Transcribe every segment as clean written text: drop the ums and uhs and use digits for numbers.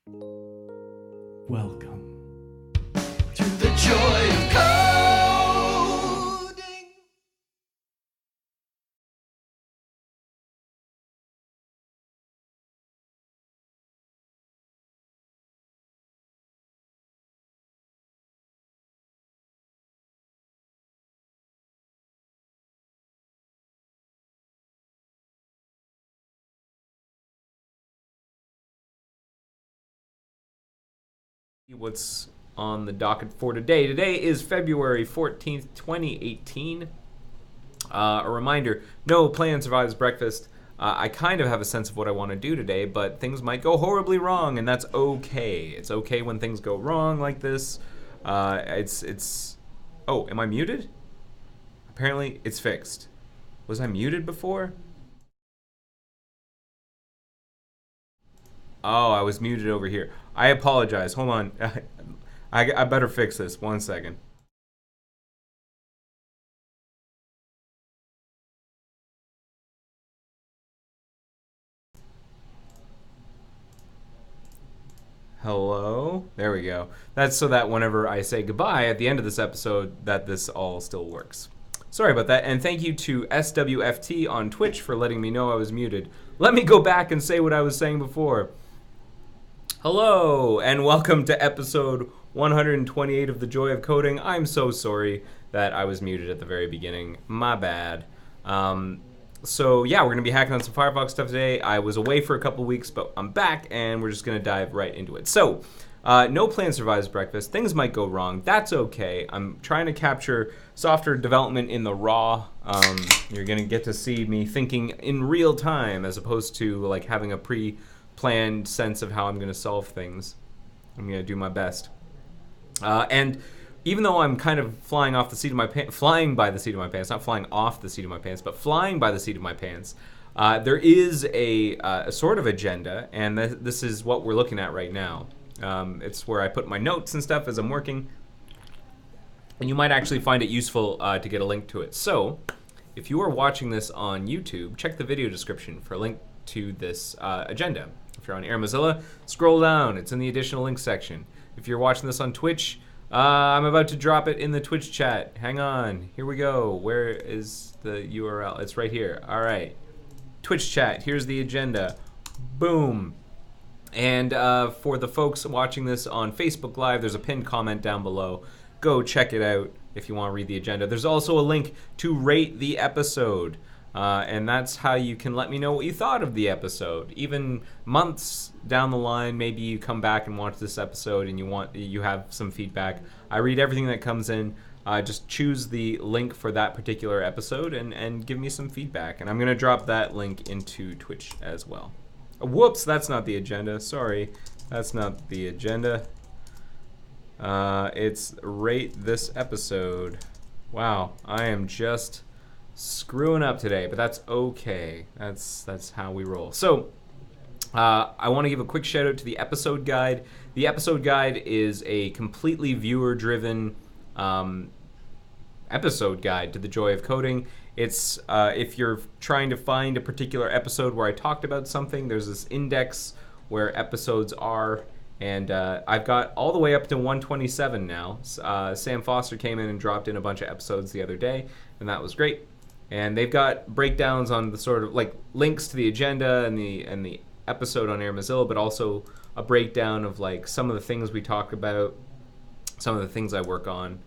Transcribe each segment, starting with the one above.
Welcome to the joy of coding. What's on the docket for today? Today is February 14th, 2018. A reminder, no plan survives breakfast. I kind of have a sense of what I want to do today, but things might go horribly wrong, and that's okay. It's okay when things go wrong like this. Oh, am I muted? Apparently, it's fixed. Was I muted before? Oh, I was muted over here. I apologize. Hold on. I better fix this. 1 second. Hello? There we go. That's so that whenever I say goodbye at the end of this episode, that this all still works. Sorry about that, and thank you to SWFT on Twitch for letting me know I was muted. Let me go back and say what I was saying before. Hello, and welcome to episode 128 of The Joy of Coding. I'm so sorry that I was muted at the very beginning. My bad. So yeah, we're going to be hacking on some Firefox stuff today. I was away for a couple weeks, but I'm back, and we're just going to dive right into it. So, no plan survives breakfast. Things might go wrong. That's okay. I'm trying to capture software development in the raw. You're going to get to see me thinking in real time as opposed to like having a pre-planned sense of how I'm going to solve things. I'm going to do my best. And even though I'm kind of flying by the seat of my pants, not flying off the seat of my pants, but flying by the seat of my pants, there is a sort of agenda, and this is what we're looking at right now. It's where I put my notes and stuff as I'm working, and you might actually find it useful to get a link to it. So, if you are watching this on YouTube, check the video description for a link to this agenda. If you're on Air Mozilla, scroll down. It's in the additional links section. If you're watching this on Twitch, I'm about to drop it in the Twitch chat. Hang on. Here we go. Where is the URL? It's right here. All right. Twitch chat. Here's the agenda. Boom. And for the folks watching this on Facebook Live, there's a pinned comment down below. Go check it out if you want to read the agenda. There's also a link to rate the episode. And that's how you can let me know what you thought of the episode. Even months down the line, maybe you come back and watch this episode and you have some feedback. I read everything that comes in. Just choose the link for that particular episode and give me some feedback. And I'm going to drop that link into Twitch as well. Whoops, that's not the agenda. Sorry, that's not the agenda. It's rate this episode. Wow, I am just screwing up today, but that's okay. That's how we roll. So I want to give a quick shout out to the episode guide. The episode guide is a completely viewer-driven episode guide to the joy of coding. It's if you're trying to find a particular episode where I talked about something, there's this index where episodes are, and I've got all the way up to 127 now. Sam Foster came in and dropped in a bunch of episodes the other day, and that was great. And they've got breakdowns on the sort of like links to the agenda and the episode on Air Mozilla, but also a breakdown of like some of the things we talk about, some of the things I work on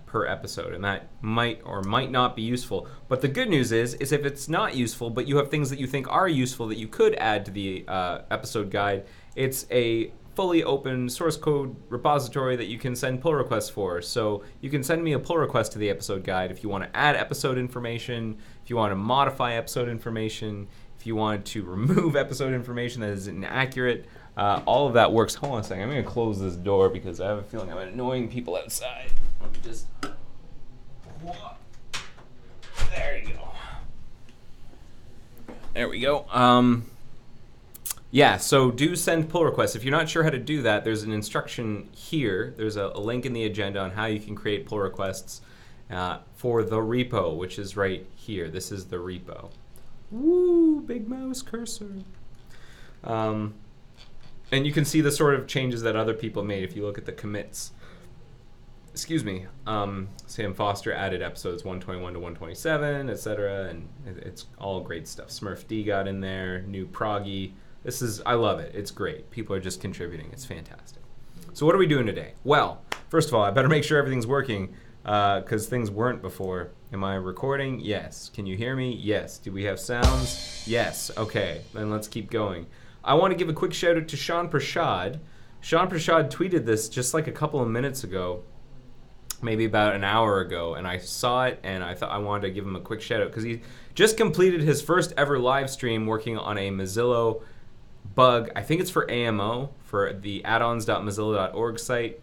per episode, and that might or might not be useful. But the good news is if it's not useful, but you have things that you think are useful that you could add to the episode guide, it's a fully open source code repository that you can send pull requests for. So you can send me a pull request to the episode guide if you want to add episode information, if you want to modify episode information, if you want to remove episode information that is inaccurate. All of that works. Hold on a second. I'm going to close this door because I have a feeling I'm annoying people outside. Let me just... There you go. There we go. Yeah, so do send pull requests. If you're not sure how to do that, there's an instruction here. There's a link in the agenda on how you can create pull requests for the repo, which is right here. This is the repo. Woo, big mouse cursor. And you can see the sort of changes that other people made if you look at the commits. Excuse me. Sam Foster added episodes 121 to 127, etc. And it's all great stuff. Smurf D got in there. New Proggy. I love it. It's great. People are just contributing. It's fantastic. So what are we doing today? Well, first of all, I better make sure everything's working because things weren't before. Am I recording? Yes. Can you hear me? Yes. Do we have sounds? Yes. Okay. Then let's keep going. I want to give a quick shout out to Sean Prashad. Sean Prashad tweeted this just like a couple of minutes ago, maybe about an hour ago, and I saw it and I thought I wanted to give him a quick shout out because he just completed his first ever live stream working on a Mozilla bug. I think it's for AMO, for the addons.mozilla.org site.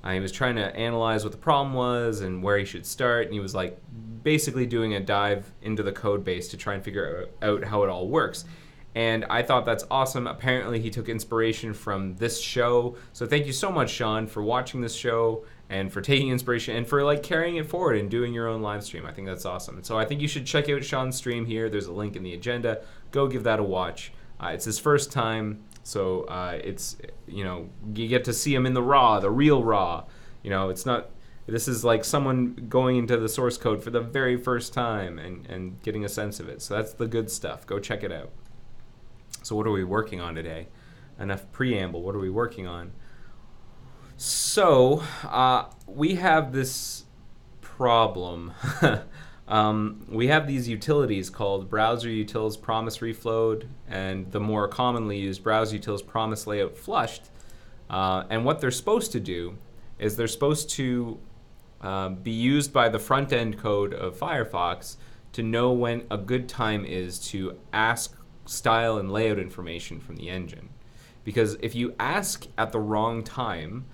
He was trying to analyze what the problem was and where he should start, and he was like basically doing a dive into the code base to try and figure out how it all works. And I thought that's awesome. Apparently he took inspiration from this show. So thank you so much, Sean, for watching this show and for taking inspiration and for like carrying it forward and doing your own live stream. I think that's awesome. And so I think you should check out Sean's stream here. There's a link in the agenda. Go give that a watch. It's his first time, so it's, you get to see him in the real raw. It's not, this is like someone going into the source code for the very first time and getting a sense of it. So that's the good stuff. Go check it out. So what are we working on today? Enough preamble. What are we working on? So we have this problem. We have these utilities called browser utils promise reflowed and the more commonly used browser utils promise layout flushed. And what they're supposed to do is they're supposed to be used by the front end code of Firefox to know when a good time is to ask style and layout information from the engine. Because if you ask at the wrong time,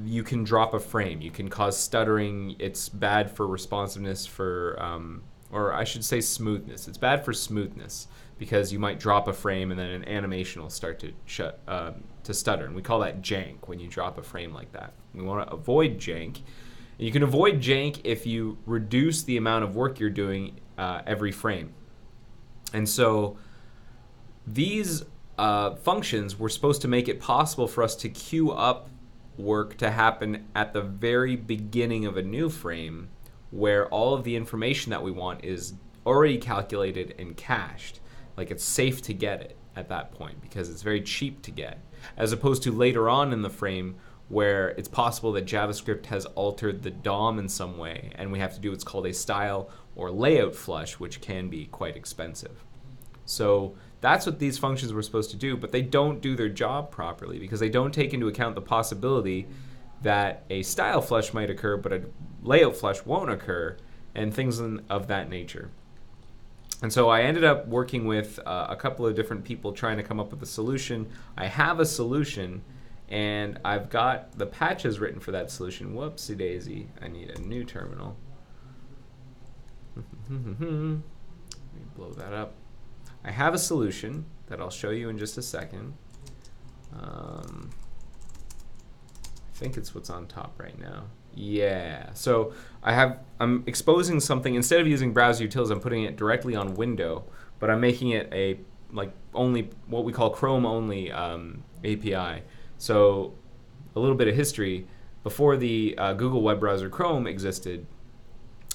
you can drop a frame. You can cause stuttering. It's bad for responsiveness or I should say smoothness. It's bad for smoothness because you might drop a frame and then an animation will start to stutter. And we call that jank when you drop a frame like that. We want to avoid jank. And you can avoid jank if you reduce the amount of work you're doing every frame. And so these functions were supposed to make it possible for us to queue up work to happen at the very beginning of a new frame where all of the information that we want is already calculated and cached. Like it's safe to get it at that point because it's very cheap to get, as opposed to later on in the frame where it's possible that JavaScript has altered the DOM in some way and we have to do what's called a style or layout flush, which can be quite expensive. So that's what these functions were supposed to do, but they don't do their job properly because they don't take into account the possibility that a style flush might occur, but a layout flush won't occur, and things of that nature. And so I ended up working with a couple of different people trying to come up with a solution. I have a solution, and I've got the patches written for that solution. Whoopsie daisy, I need a new terminal. Let me blow that up. I have a solution that I'll show you in just a second. I think it's what's on top right now. Yeah, so I'm exposing something. Instead of using browser utils, I'm putting it directly on window, but I'm making it a only what we call Chrome only API. So a little bit of history. Before the Google web browser Chrome existed,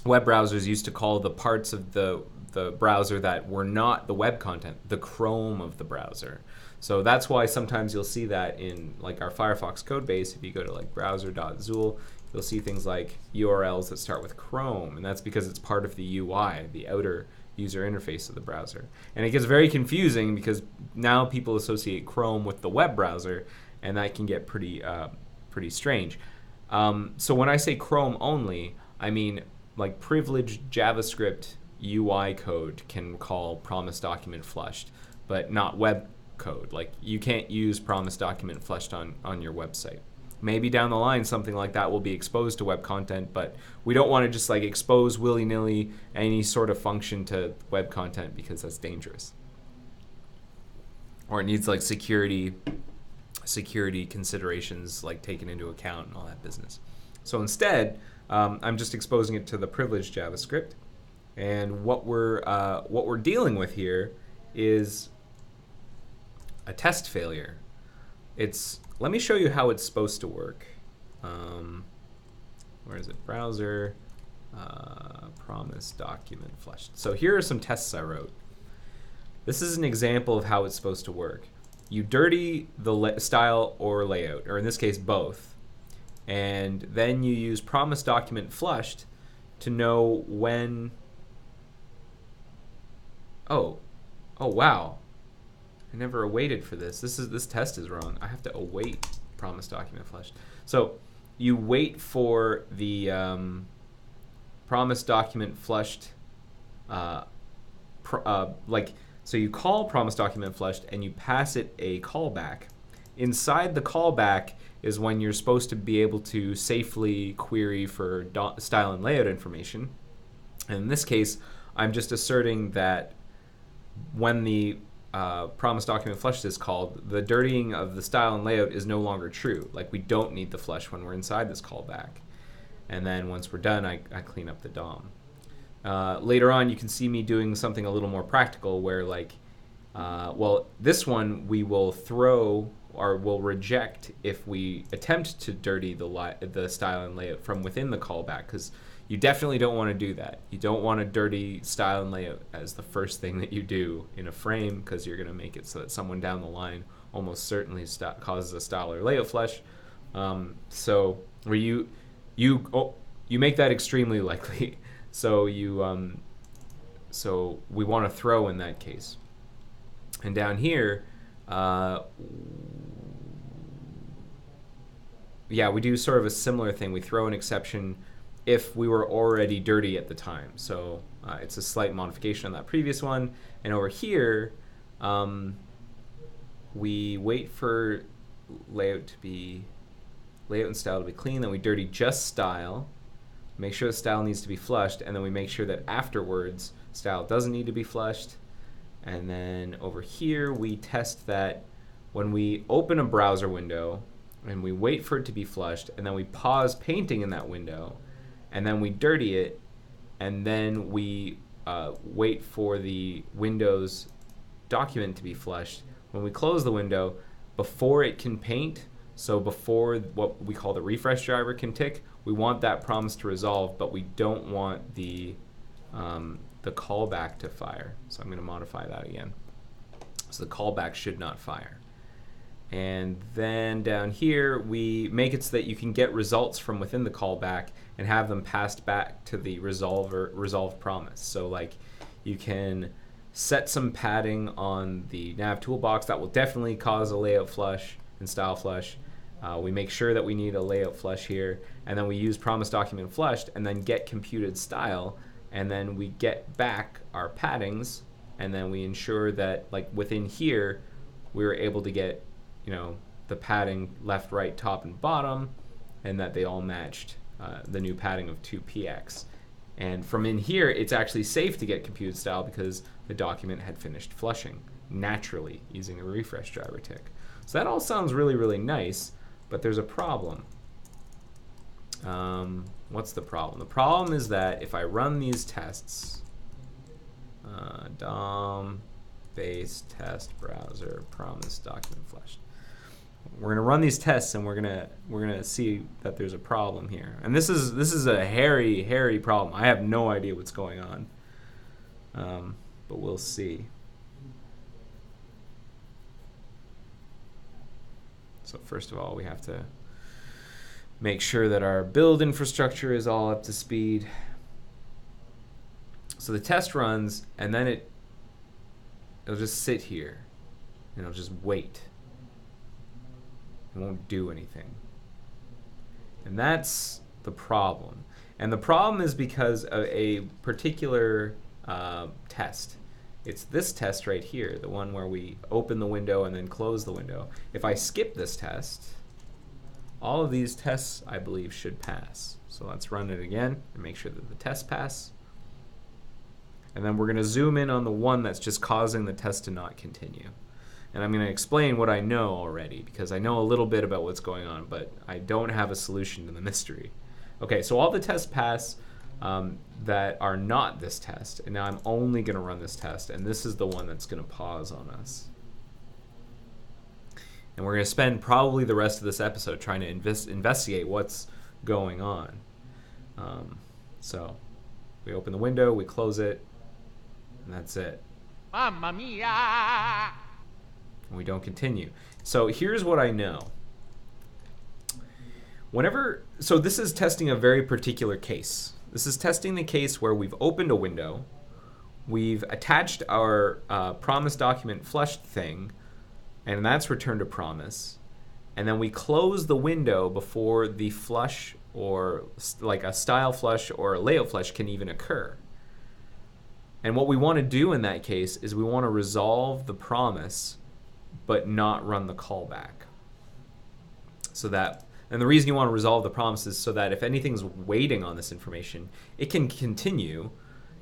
web browsers used to call the parts of the browser that were not the web content the Chrome of the browser. So that's why sometimes you'll see that in like our Firefox code base. If you go to like browser.zool, you'll see things like URLs that start with Chrome, and that's because it's part of the UI, the outer user interface of the browser. And it gets very confusing because now people associate Chrome with the web browser, and that can get pretty strange. So when I say Chrome only, I mean like privileged JavaScript UI code can call promise document flushed, but not web code. Like you can't use promise document flushed on your website. Maybe down the line something like that will be exposed to web content, but we don't want to just like expose willy-nilly any sort of function to web content because that's dangerous. Or it needs like security considerations like taken into account and all that business. So instead, I'm just exposing it to the privileged JavaScript. And what we're dealing with here is a test failure. let me show you how it's supposed to work. Where is it? Browser, promise document flushed. So here are some tests I wrote. This is an example of how it's supposed to work. You dirty the style or layout, or in this case both, and then you use promise document flushed to know when. Oh wow, I never awaited for this. This test is wrong. I have to await promise document flushed. So you wait for the promise document flushed, so you call promise document flushed and you pass it a callback. Inside the callback is when you're supposed to be able to safely query for style and layout information. And in this case, I'm just asserting that when the promise document flushed is called, the dirtying of the style and layout is no longer true. Like, we don't need the flush when we're inside this callback. And then once we're done, I clean up the DOM. Later on, you can see me doing something a little more practical where, like, this one we will throw or will reject if we attempt to dirty the style and layout from within the callback, because you definitely don't want to do that. You don't want to dirty style and layout as the first thing that you do in a frame, because you're going to make it so that someone down the line almost certainly causes a style or layout flush. So where you make that extremely likely. So so we want to throw in that case. And down here, we do sort of a similar thing. We throw an exception if we were already dirty at the time. So it's a slight modification on that previous one. And over here, we wait for layout and style to be clean. Then we dirty just style. Make sure the style needs to be flushed, and then we make sure that afterwards style doesn't need to be flushed. And then over here we test that when we open a browser window and we wait for it to be flushed, and then we pause painting in that window, and then we dirty it, and then we wait for the Windows document to be flushed. When we close the window, before it can paint, so before what we call the refresh driver can tick, we want that promise to resolve, but we don't want the callback to fire. So I'm going to modify that again. So the callback should not fire. And then down here, we make it so that you can get results from within the callback and have them passed back to the resolved promise. So like, you can set some padding on the nav toolbox that will definitely cause a layout flush and style flush. We make sure that we need a layout flush here, and then we use promise document flushed and then get computed style, and then we get back our paddings, and then we ensure that, like, within here we were able to get, the padding left, right, top, and bottom, and that they all matched the new padding of 2px. And from in here, it's actually safe to get computed style because the document had finished flushing naturally using the refresh driver tick. So that all sounds really, really nice, but there's a problem. What's the problem? The problem is that if I run these tests, DOM base test browser promise document flushed, we're gonna run these tests and we're gonna see that there's a problem here. And this is a hairy problem. I have no idea what's going on, but we'll see. So first of all, we have to make sure that our build infrastructure is all up to speed. So the test runs, and then it'll just sit here, and it'll just wait. It won't do anything. And that's the problem. And the problem is because of a particular test. It's this test right here, the one where we open the window and then close the window. If I skip this test, all of these tests, I believe, should pass. So let's run it again and make sure that the tests pass. And then we're going to zoom in on the one that's just causing the test to not continue. And I'm going to explain what I know already, because I know a little bit about what's going on, but I don't have a solution to the mystery. Okay, so all the tests pass that are not this test, and now I'm only going to run this test, and this is the one that's going to pause on us. And we're going to spend probably the rest of this episode trying to investigate what's going on. So we open the window, we close it, and that's it. Mamma mia! And we don't continue. So here's what I know. So this is testing a very particular case. This is testing the case where we've opened a window, we've attached our promise document flushed thing, and that's returned a promise, and then we close the window before the flush or like a style flush or a layout flush can even occur. And what we want to do in that case is we want to resolve the promise but not run the callback. And the reason you want to resolve the promise is so that if anything's waiting on this information, it can continue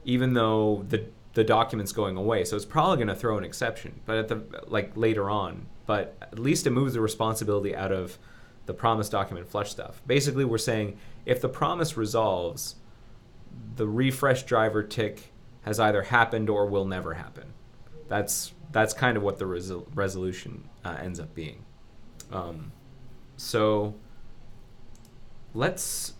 even though the document's going away. So it's probably going to throw an exception, but later on. But at least it moves the responsibility out of the promise document flush stuff. Basically, we're saying if the promise resolves, the refresh driver tick has either happened or will never happen. That's kind of what the resolution ends up being. So let's,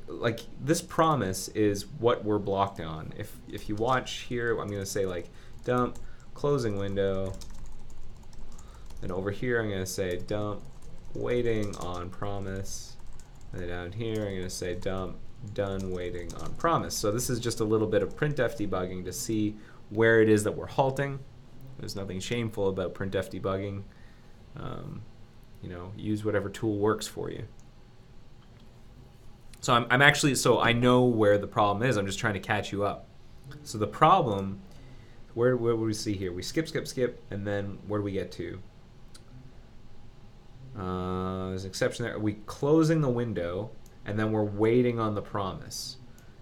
like, this promise is what we're blocked on. If you watch here, I'm going to say like dump closing window, and over here I'm going to say dump waiting on promise, and then down here I'm going to say dump done waiting on promise. So this is just a little bit of printf debugging to see where it is that we're halting. There's nothing shameful about printf debugging. Use whatever tool works for you. So I'm actually, so I know where the problem is. I'm just trying to catch you up. So the problem, where would we see here? We skip, and then where do we get to? There's an exception there. We closing the window, and then we're waiting on the promise.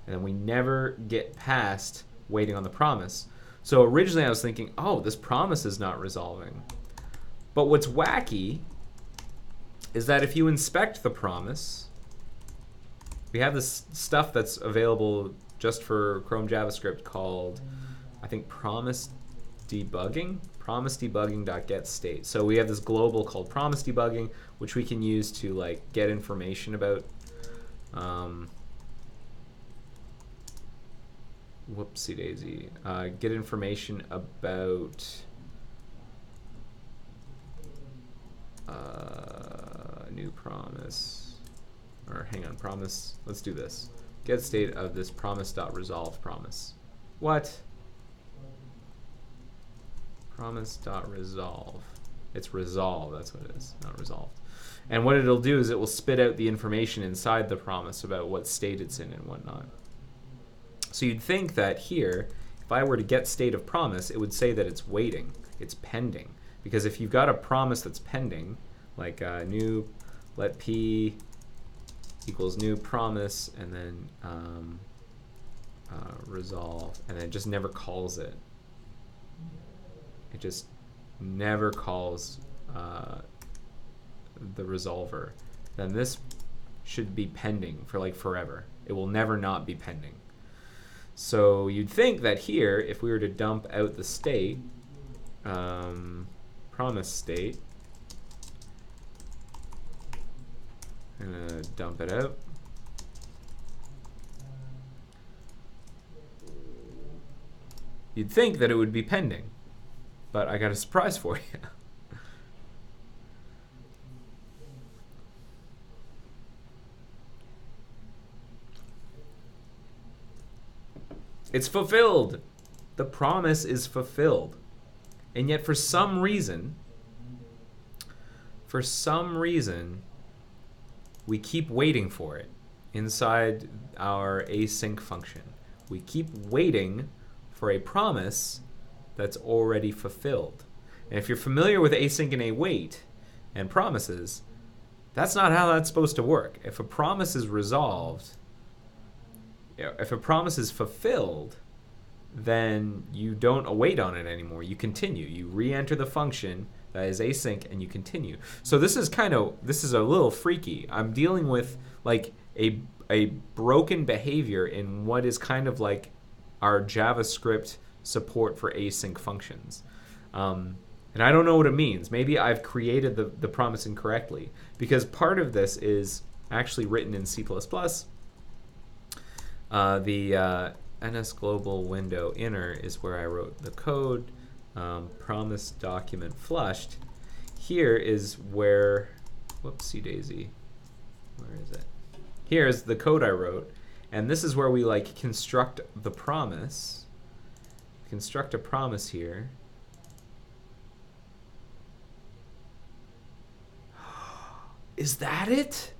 And then we never get past waiting on the promise. So originally I was thinking, oh, this promise is not resolving. But what's wacky is that if you inspect the promise, we have this stuff that's available just for Chrome JavaScript called, I think, promise debugging, promisedebugging.getState. So we have this global called promise debugging, which we can use to like get information about whoopsie daisy, get information about new promise, or hang on, promise, let's do this. Get state of this promise.resolve promise. What? Promise.resolve. It's resolve, that's what it is, not resolved. And what it'll do is it will spit out the information inside the promise about what state it's in and whatnot. So you'd think that here, if I were to get state of promise, it would say that it's waiting, it's pending. Because if you've got a promise that's pending, like new let p equals new promise, and then resolve, and then it just never calls it. It just never calls the resolver. Then this should be pending for like forever. It will never not be pending. So you'd think that here, if we were to dump out the state, promise state, I'm gonna dump it out. You'd think that it would be pending, but I got a surprise for you. It's fulfilled. The promise is fulfilled. And yet for some reason, we keep waiting for it inside our async function. We keep waiting for a promise that's already fulfilled. And if you're familiar with async and await and promises, that's not how that's supposed to work. If a promise is resolved, if a promise is fulfilled, then you don't await on it anymore. You continue. You re-enter the function that is async and you continue. So this is a little freaky. I'm dealing with like a broken behavior in what is kind of like our JavaScript support for async functions. And And I don't know what it means. Maybe I've created the promise incorrectly, because part of this is actually written in C++. The NS global window inner is where I wrote the code. Promise document flushed. Here is where, whoopsie daisy, where is it? Here's the code I wrote, and this is where we like construct the promise. Construct a promise here. Is that it?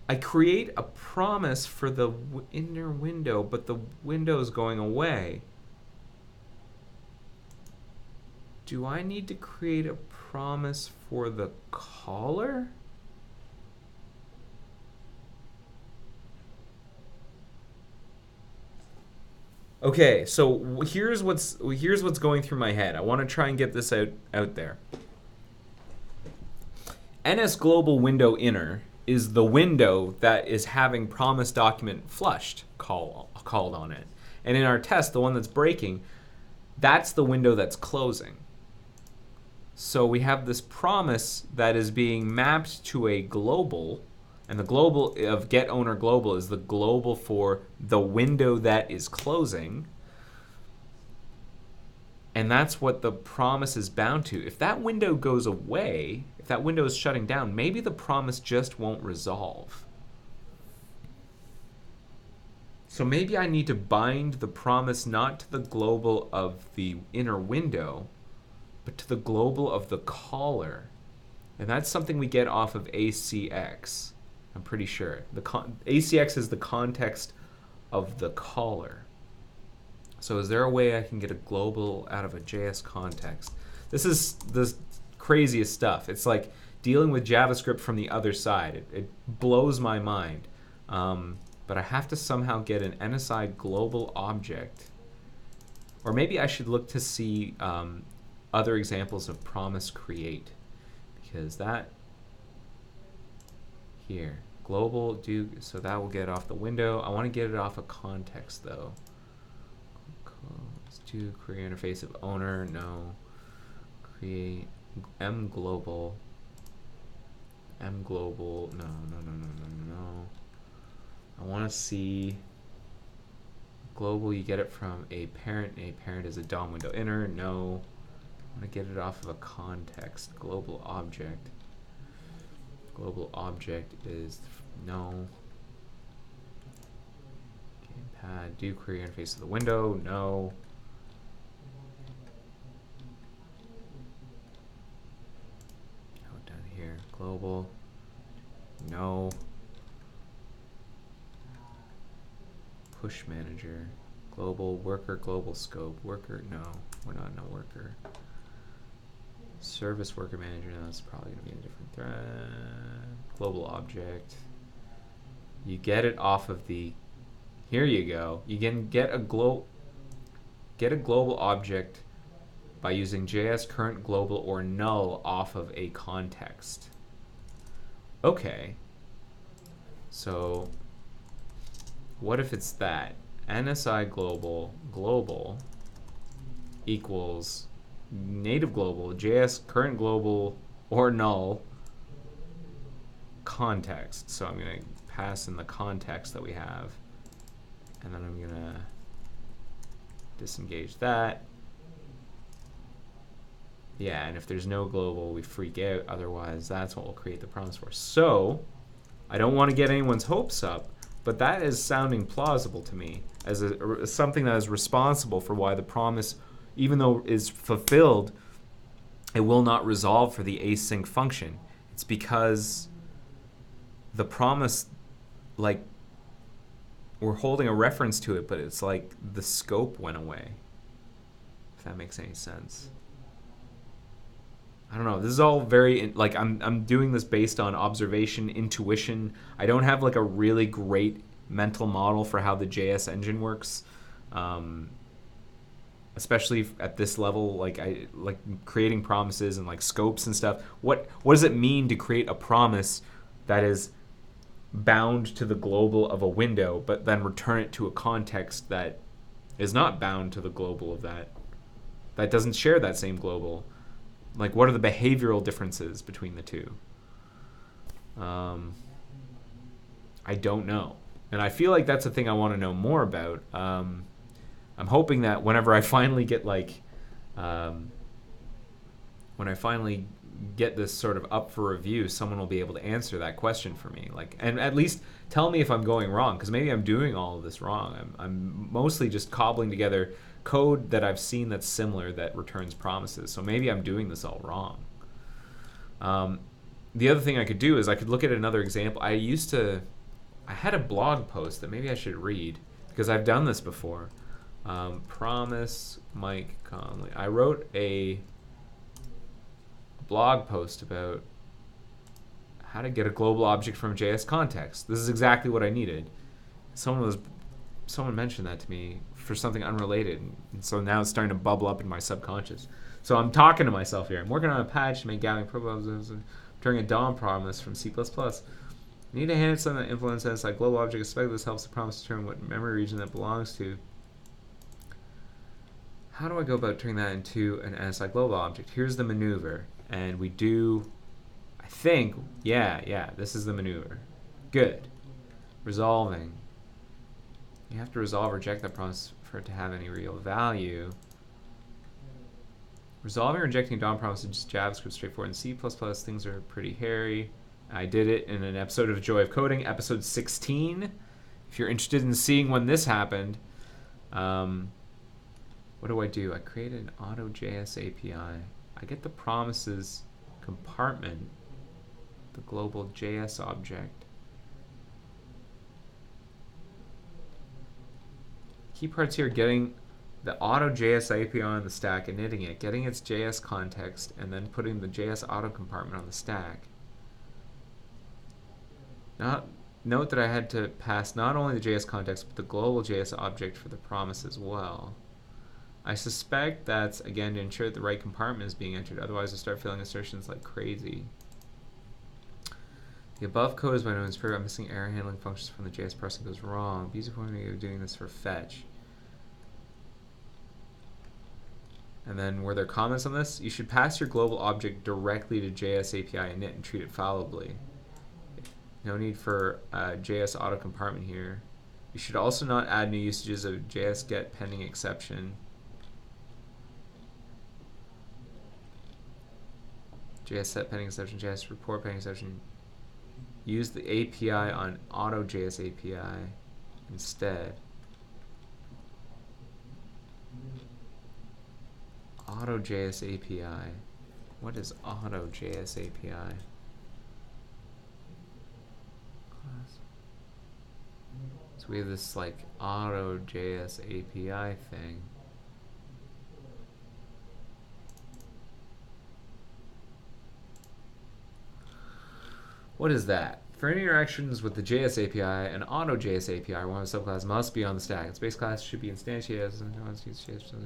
I create a promise for the inner window, but the window's going away. Do I need to create a promise for the caller? Okay, so here's what's going through my head. I want to try and get this out there. NS global window inner is the window that is having promise document flushed called on it. And in our test, the one that's breaking, that's the window that's closing. So we have this promise that is being mapped to a global, and the global of get owner global is the global for the window that is closing. And that's what the promise is bound to. If that window goes away, if that window is shutting down, maybe the promise just won't resolve. So maybe I need to bind the promise not to the global of the inner window, but to the global of the caller. And that's something we get off of ACX, I'm pretty sure. ACX is the context of the caller. So is there a way I can get a global out of a JS context? This is the craziest stuff. It's like dealing with JavaScript from the other side. It blows my mind. But I have to somehow get an NSI global object. Or maybe I should look to see other examples of promise create. Because that here, global do, so that will get off the window. I want to get it off a context though. To create interface of owner, no. Create M global, no. I want to see global. You get it from a parent. A parent is a DOM window inner, no. I want to get it off of a context. Global object. Global object is no. Gamepad. Do query interface of the window, no. Global, no. Push manager, global worker, global scope, worker, no, we're not in a worker. Service worker manager, no, that's probably gonna be a different thread. Global object, you get it off of the, here you go. You can get a global object by using JS current global or null off of a context. Okay, so what if it's that? NSI global equals native global, JS current global or null context. So I'm going to pass in the context that we have, and then I'm going to disengage that. Yeah, and if there's no global, we freak out. Otherwise, that's what we'll create the promise for. So, I don't want to get anyone's hopes up, but that is sounding plausible to me as something that is responsible for why the promise, even though is fulfilled, it will not resolve for the async function. It's because the promise, like, we're holding a reference to it, but it's like the scope went away, if that makes any sense. I don't know. This is all very, like, I'm doing this based on observation, intuition. I don't have like a really great mental model for how the JS engine works, especially at this level. Like creating promises and like scopes and stuff. What does it mean to create a promise that is bound to the global of a window, but then return it to a context that is not bound to the global of that that doesn't share that same global? Like, what are the behavioral differences between the two? I don't know. And I feel like that's a thing I want to know more about. I'm hoping that whenever I finally get like, when I finally get this sort of up for review, someone will be able to answer that question for me. Like, and at least tell me if I'm going wrong, because maybe I'm doing all of this wrong. I'm mostly just cobbling together code that I've seen that's similar that returns promises. So maybe I'm doing this all wrong. The other thing I could do is I could look at another example. I had a blog post that maybe I should read because I've done this before. Promise Mike Conley. I wrote a blog post about how to get a global object from JS context. This is exactly what I needed. Someone mentioned that to me for something unrelated, and so now it's starting to bubble up in my subconscious. So I'm talking to myself here. I'm working on a patch to make gathering profiles, turning a DOM promise from C++. You need to hand it something that implements like global object. Especially this helps the promise determine what memory region that belongs to. How do I go about turning that into an NSI global object? Here's the maneuver, and we do, I think, yeah, this is the maneuver. Good. Resolving. You have to resolve or reject that promise for it to have any real value. Resolving or rejecting a DOM promise is just JavaScript straightforward. In C++, things are pretty hairy. I did it in an episode of Joy of Coding, episode 16. If you're interested in seeing when this happened, what do? I created an AutoJS API. I get the promises compartment, the global JS object. Key parts here: getting the AutoJS API on the stack and knitting it, getting its JS context, and then putting the JS auto compartment on the stack. Note that I had to pass not only the JS context, but the global JS object for the promise as well. I suspect that's, again, to ensure that the right compartment is being entered. Otherwise, I start filling assertions like crazy. The above code is by no means perfect. I'm missing error handling functions from the JS parsing goes wrong. Be disappointed you're doing this for fetch. And then, were there comments on this? You should pass your global object directly to JS API init and treat it fallibly. No need for JS auto compartment here. You should also not add new usages of JS get pending exception. JS set pending exception, JS report pending exception. Use the API on AutoJS API instead. AutoJS API. What is AutoJS API? So we have this like AutoJS API thing. What is that? For any interactions with the JS API, an AutoJS API, one of the subclass must be on the stack. Its base class should be instantiated as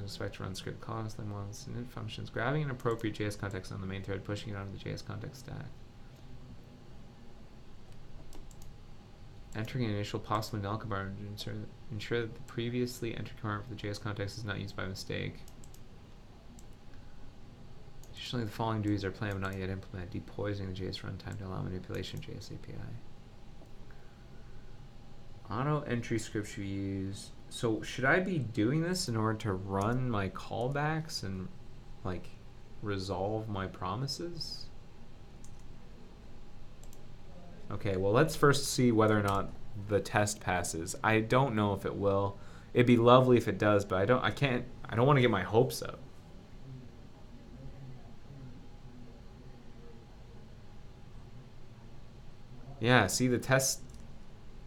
respect to run script calls, then ones init functions, grabbing an appropriate JS context on the main thread, pushing it onto the JS context stack. Entering an initial possible null compartment to ensure that the previously entered compartment for the JS context is not used by mistake. Additionally, the following duties are planned but not yet implemented. Depoising the JS runtime to allow manipulation of JS API. Auto entry script should be used. So should I be doing this in order to run my callbacks and like resolve my promises? Okay, well let's first see whether or not the test passes. I don't know if it will. It'd be lovely if it does, but I don't want to get my hopes up. Yeah, see the test,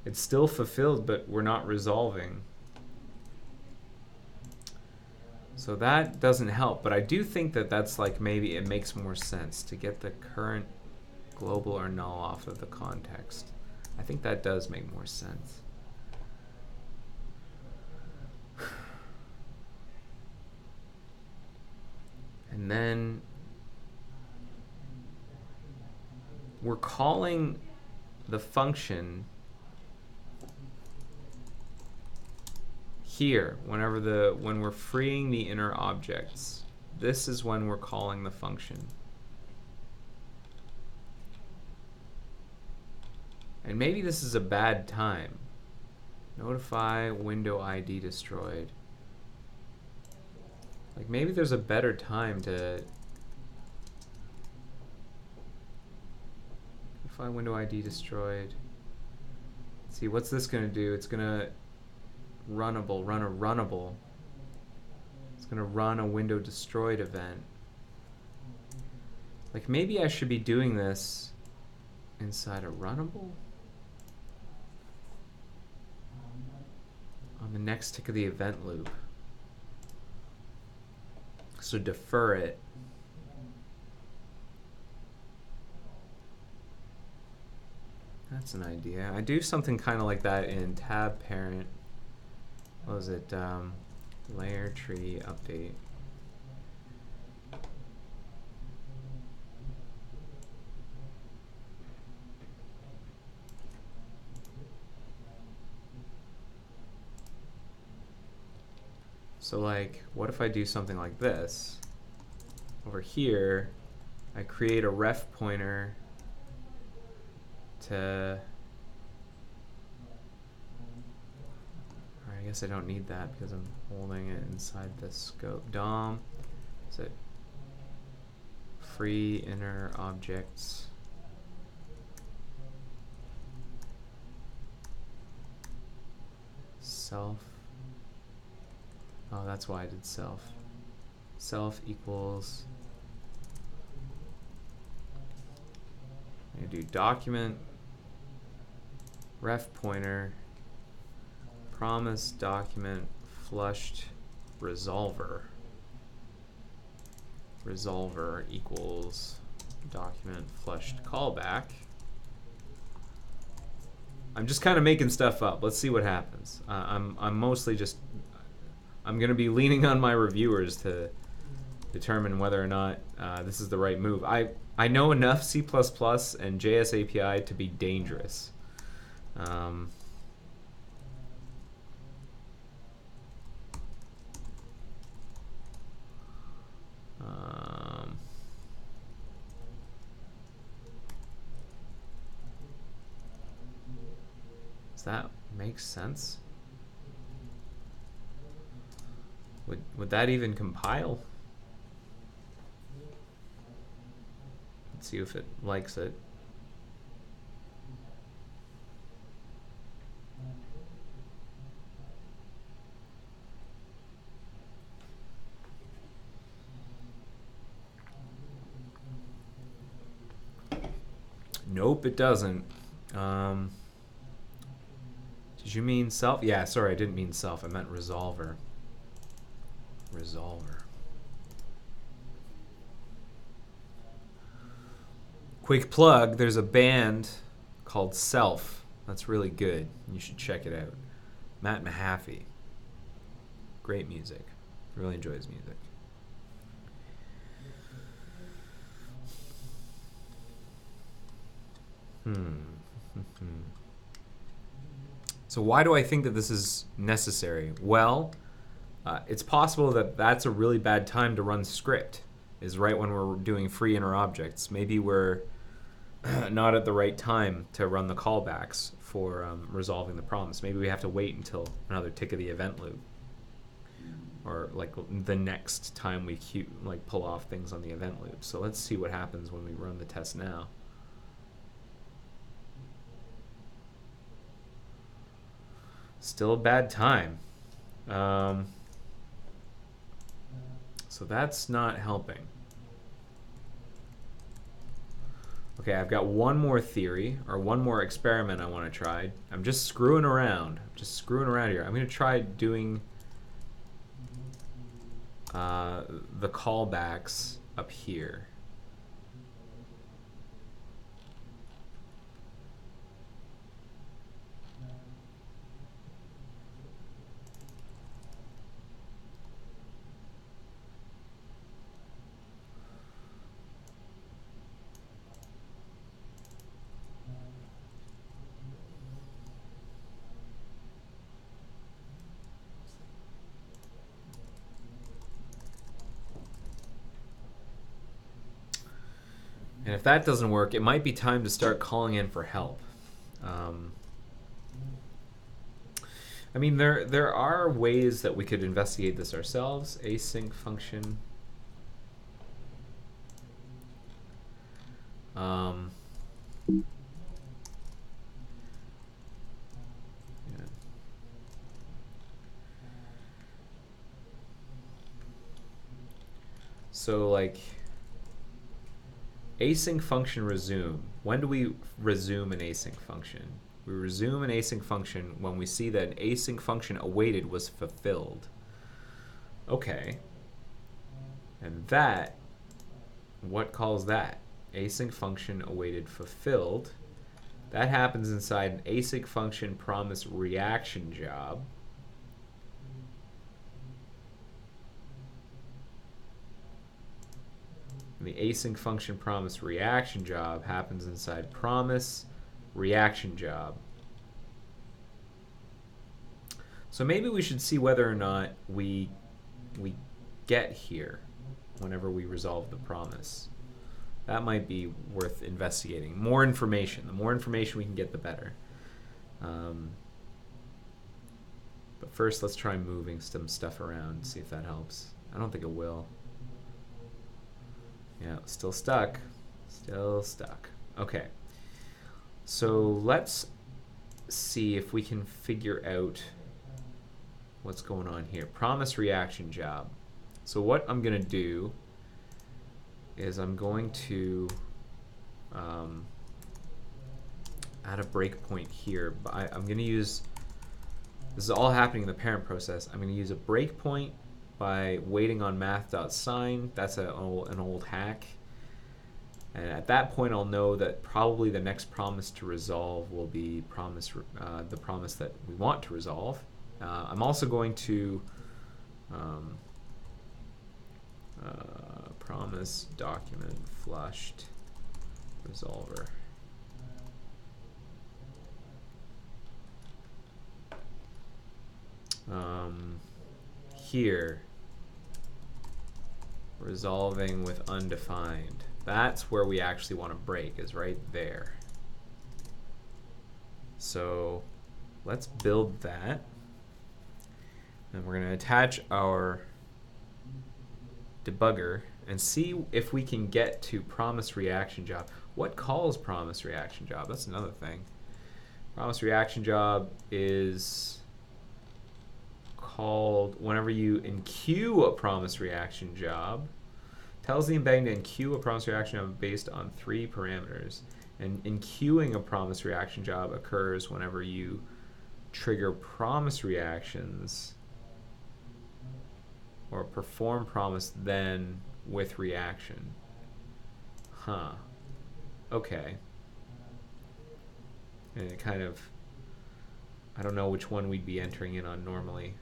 it's still fulfilled, but we're not resolving. So that doesn't help, but I do think that that's like maybe it makes more sense to get the current global or null off of the context. I think that does make more sense. And then we're calling the function here when we're freeing the inner objects. this is when we're calling the function. And maybe this is a bad time. Notify window ID destroyed. Like maybe there's a better time to notify window ID destroyed. Let's see, what's this gonna do? It's gonna run a runnable. It's gonna run a window destroyed event. Like maybe I should be doing this inside a runnable? On the next tick of the event loop. So defer it. That's an idea. I do something kind of like that in tab parent. What was it? Layer tree update. So like, what if I do something like this? Over here, I create a ref pointer to, or I guess I don't need that because I'm holding it inside the scope. DOM, is it free inner objects? Self. Oh, that's why I did self. Self equals, I'm gonna do document, ref pointer, promise document flushed resolver. Resolver equals document flushed callback. I'm just kind of making stuff up. Let's see what happens. I'm mostly just, I'm going to be leaning on my reviewers to determine whether or not this is the right move. I know enough C++ and JS API to be dangerous. Does that make sense? Would that even compile? Let's see if it likes it. Nope, it doesn't. Did you mean self? Yeah, sorry, I didn't mean self. I meant resolver. Resolver. Quick plug, there's a band called Self. That's really good. You should check it out. Matt Mahaffey. Great music. Really enjoy his music. So why do I think that this is necessary? Well, it's possible that that's a really bad time to run script, is right when we're doing free inner objects. Maybe we're not at the right time to run the callbacks for resolving the promise. Maybe we have to wait until another tick of the event loop, or like the next time we pull off things on the event loop. So let's see what happens when we run the test now. Still a bad time. So that's not helping. Okay, I've got one more theory, or one more experiment I want to try. I'm just screwing around. Here. I'm going to try doing the callbacks up here. And if that doesn't work, it might be time to start calling in for help. I mean, there are ways that we could investigate this ourselves. Async function. Yeah. So like async function resume. When do we resume an async function? We resume an async function when we see that an async function awaited was fulfilled. Okay. And that, what calls that? Async function awaited fulfilled. That happens inside an async function promise reaction job. And the async function promise reaction job happens inside promise reaction job. So maybe we should see whether or not we get here whenever we resolve the promise. That might be worth investigating. More information. The more information we can get, the better. But first, let's try moving some stuff around, see if that helps. I don't think it will. Yeah, still stuck. Still stuck. Okay. So let's see if we can figure out what's going on here. Promise reaction job. So what I'm going to do is I'm going to add a breakpoint here. But I'm going to use, this is all happening in the parent process. I'm going to use a breakpoint by waiting on math.sign. That's an old hack. And at that point, I'll know that probably the next promise to resolve will be the promise that we want to resolve. I'm also going to promise document flushed resolver. Here, resolving with undefined. That's where we actually want to break, is right there. So let's build that. And we're going to attach our debugger and see if we can get to promise reaction job. What calls promise reaction job? That's another thing. Promise reaction job is called whenever you enqueue a promise reaction job. Tells the embedding to enqueue a promise reaction job based on 3 parameters. And enqueuing a promise reaction job occurs whenever you trigger promise reactions or perform promise then with reaction. Huh. Okay. And it kind of, I don't know which one we'd be entering in on normally.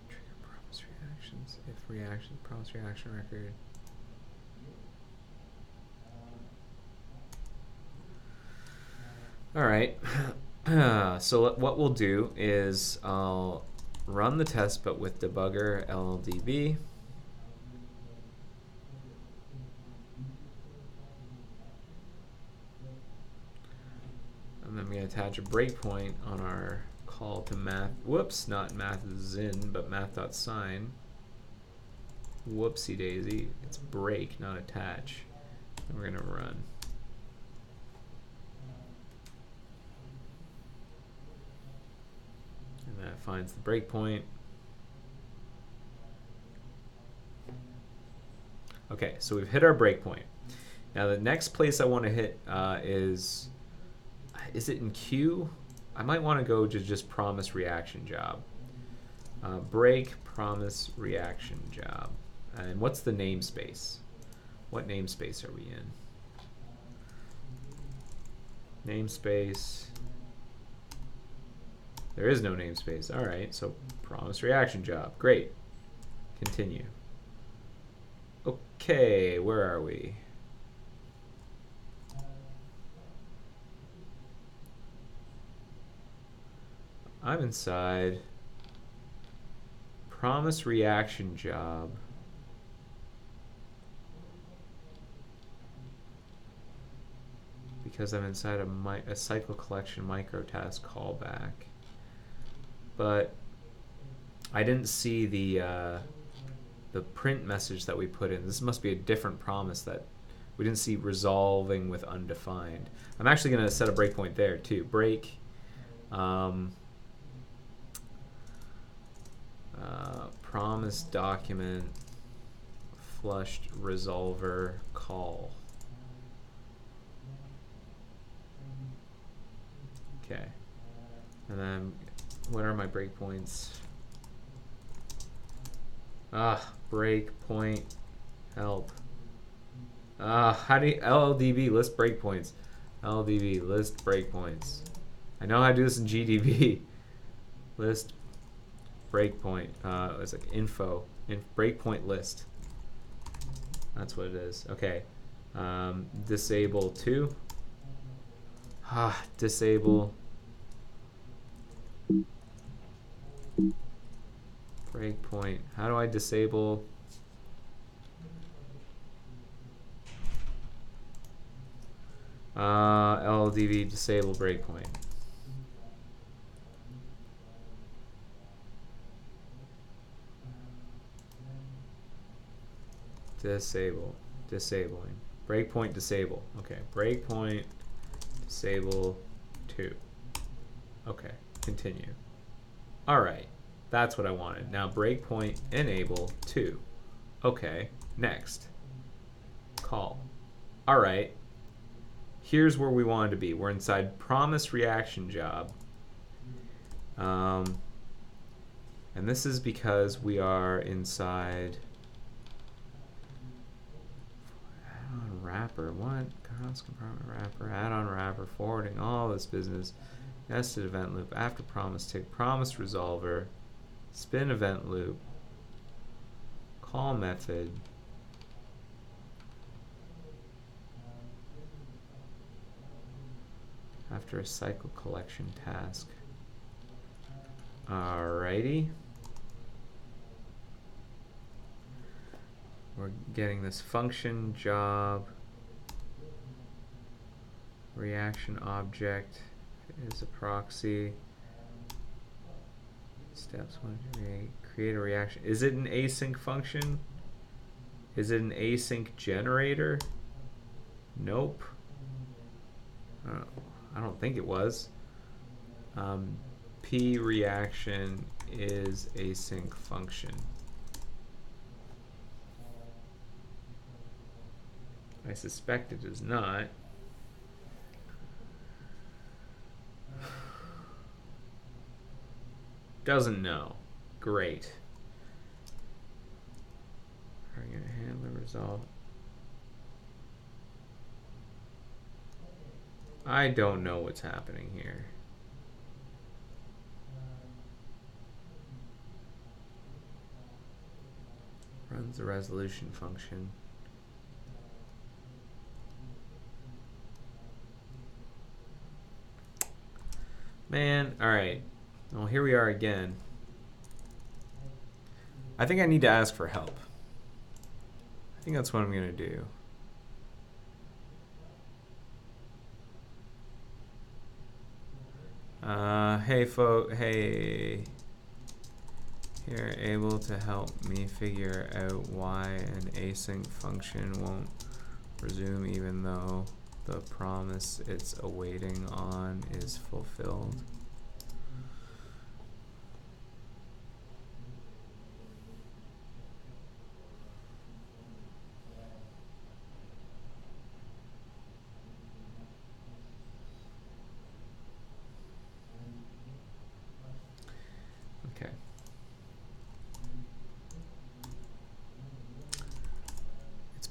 Trigger promise reactions, if reaction, promise reaction record. All right, so what we'll do is I'll run the test, but with debugger LLDB. And then I'm going to attach a breakpoint on our call to math. Whoops, not math.zin, but math.sign. Whoopsie daisy. It's break, not attach. And we're going to run. And that finds the breakpoint. Okay, so we've hit our breakpoint. Now the next place I want to hit is it in queue? I might want to go to just promise reaction job. Break promise reaction job. And what's the namespace? What namespace are we in? Namespace. There is no namespace. All right, so promise reaction job. Great. Continue. Okay, where are we? I'm inside promise reaction job. Because I'm inside a cycle collection micro task callback. But I didn't see the print message that we put in. This must be a different promise that we didn't see resolving with undefined. I'm actually going to set a breakpoint there too. Break. Promise document flushed resolver call. Okay. And then what are my breakpoints? Breakpoint help. How do you LLDB list breakpoints? LLDB list breakpoints. I know how to do this in GDB. List breakpoint. It's like info in breakpoint list. That's what it is. Okay. Disable 2. Disable breakpoint. How do I disable? LLDB disable breakpoint. Disable. Disabling. Breakpoint disable. Okay. Breakpoint disable 2. Okay. Continue. Alright. That's what I wanted. Now breakpoint enable 2. Okay. Next. Call. Alright. Here's where we wanted to be. We're inside promise reaction job. And this is because we are inside add-on wrapper. What? Cross compartment wrapper, add-on wrapper, forwarding, all this business. Nested event loop, after promise tick, promise resolver, spin event loop, call method. After a cycle collection task. Alrighty. We're getting this function job. Reaction object is a proxy. Steps 1 to create a reaction. Is it an async function? Is it an async generator? Nope. I don't think it was. P reaction is async function. I suspect it is not. Doesn't know. Great. Are you gonna handle resolve? I don't know what's happening here. Runs the resolution function. Man, alright. Well, here we are again. I think I need to ask for help. I think that's what I'm going to do. Hey, you're able to help me figure out why an async function won't resume even though the promise it's awaiting on is fulfilled.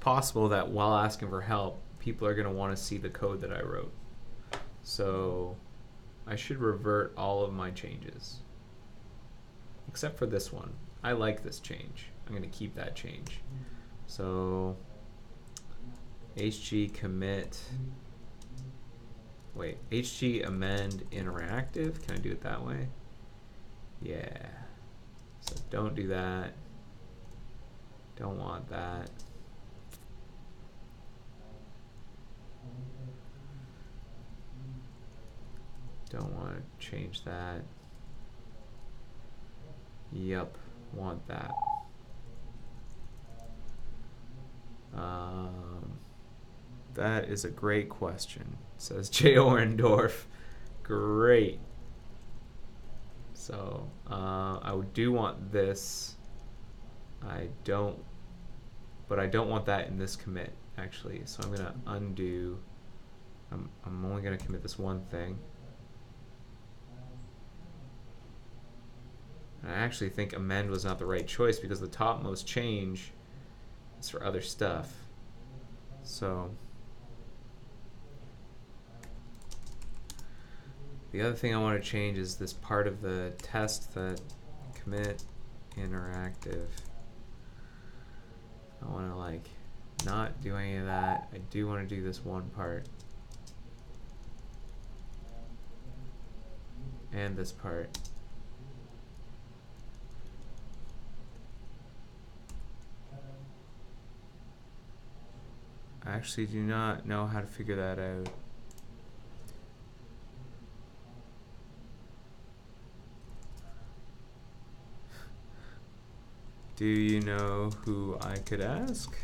Possible that while asking for help, people are going to want to see the code that I wrote. So I should revert all of my changes. Except for this one. I like this change. I'm going to keep that change. So hg commit. Wait, hg amend interactive. Can I do it that way? Yeah. So don't do that. Don't want that. Don't want to change that. Yep, want that. That is a great question, says J. Orendorf. Great. So I do want this. But I don't want that in this commit, actually. So I'm gonna undo. I'm only gonna commit this one thing. I actually think amend was not the right choice because the topmost change is for other stuff. So the other thing I want to change is this part of the test that commit interactive. I want to like not do any of that. I do want to do this one part. And this part. I actually do not know how to figure that out. Do you know who I could ask?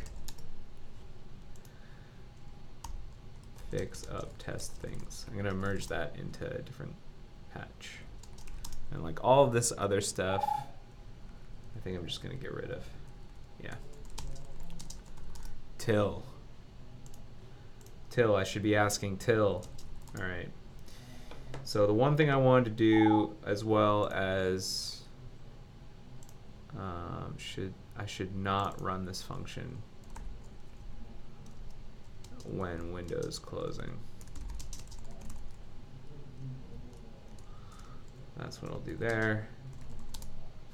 Fix up test things. I'm gonna merge that into a different patch. And like all of this other stuff, I think I'm just gonna get rid of. Yeah. Till. I should be asking till. All right. So the one thing I wanted to do, as well as I should not run this function when Windows closing. That's what I'll do there.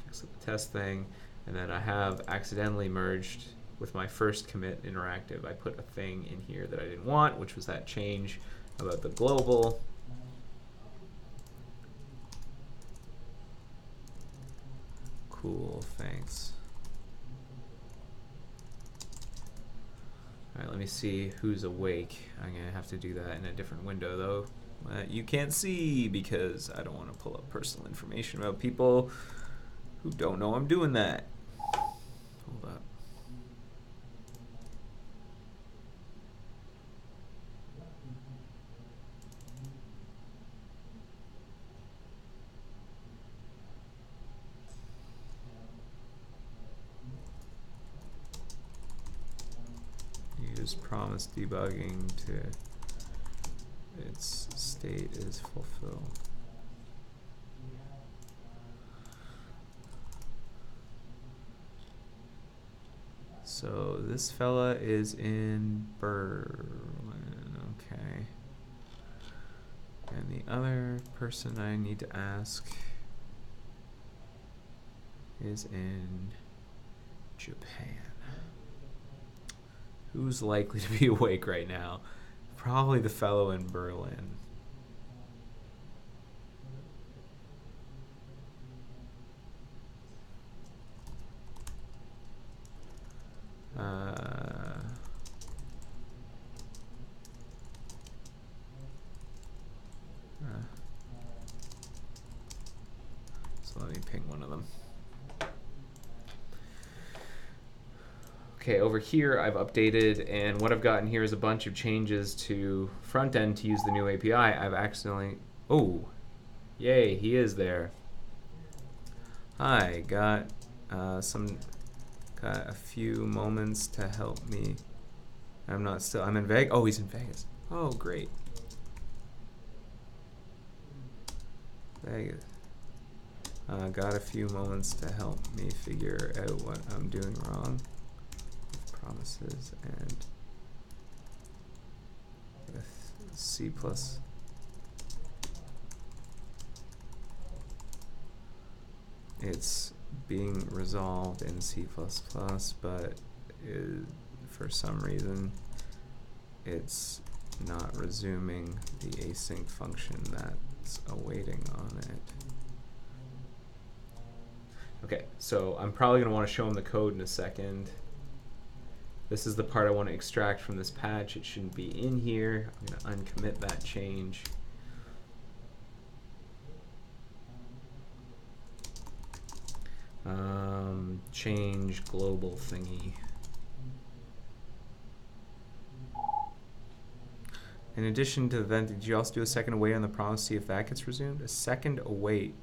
Fix up the test thing, and then I have accidentally merged with my first commit interactive. I put a thing in here that I didn't want, which was that change about the global. Cool, thanks. All right, let me see who's awake. I'm gonna have to do that in a different window though. You can't see because I don't want to pull up personal information about people who don't know I'm doing that. Hold up. Use promise debugging to its state is fulfilled. So this fella is in Berlin, okay. And the other person I need to ask is in Japan. Who's likely to be awake right now? Probably the fellow in Berlin. So let me ping one of them. Okay, over here I've updated, and what I've gotten here is a bunch of changes to front end to use the new API. I've accidentally, oh, yay, he is there. Hi, got a few moments to help me. I'm in Vegas. Oh, he's in Vegas. Oh, great. Vegas. Got a few moments to help me figure out what I'm doing wrong. Promises and with C++. It's being resolved in C++, but for some reason it's not resuming the async function that's awaiting on it. Okay, so I'm probably going to want to show them the code in a second. This is the part I want to extract from this patch. It shouldn't be in here. I'm going to uncommit that change. Change global thingy. In addition to the event, did you also do a second await on the promise, see if that gets resumed? A second await.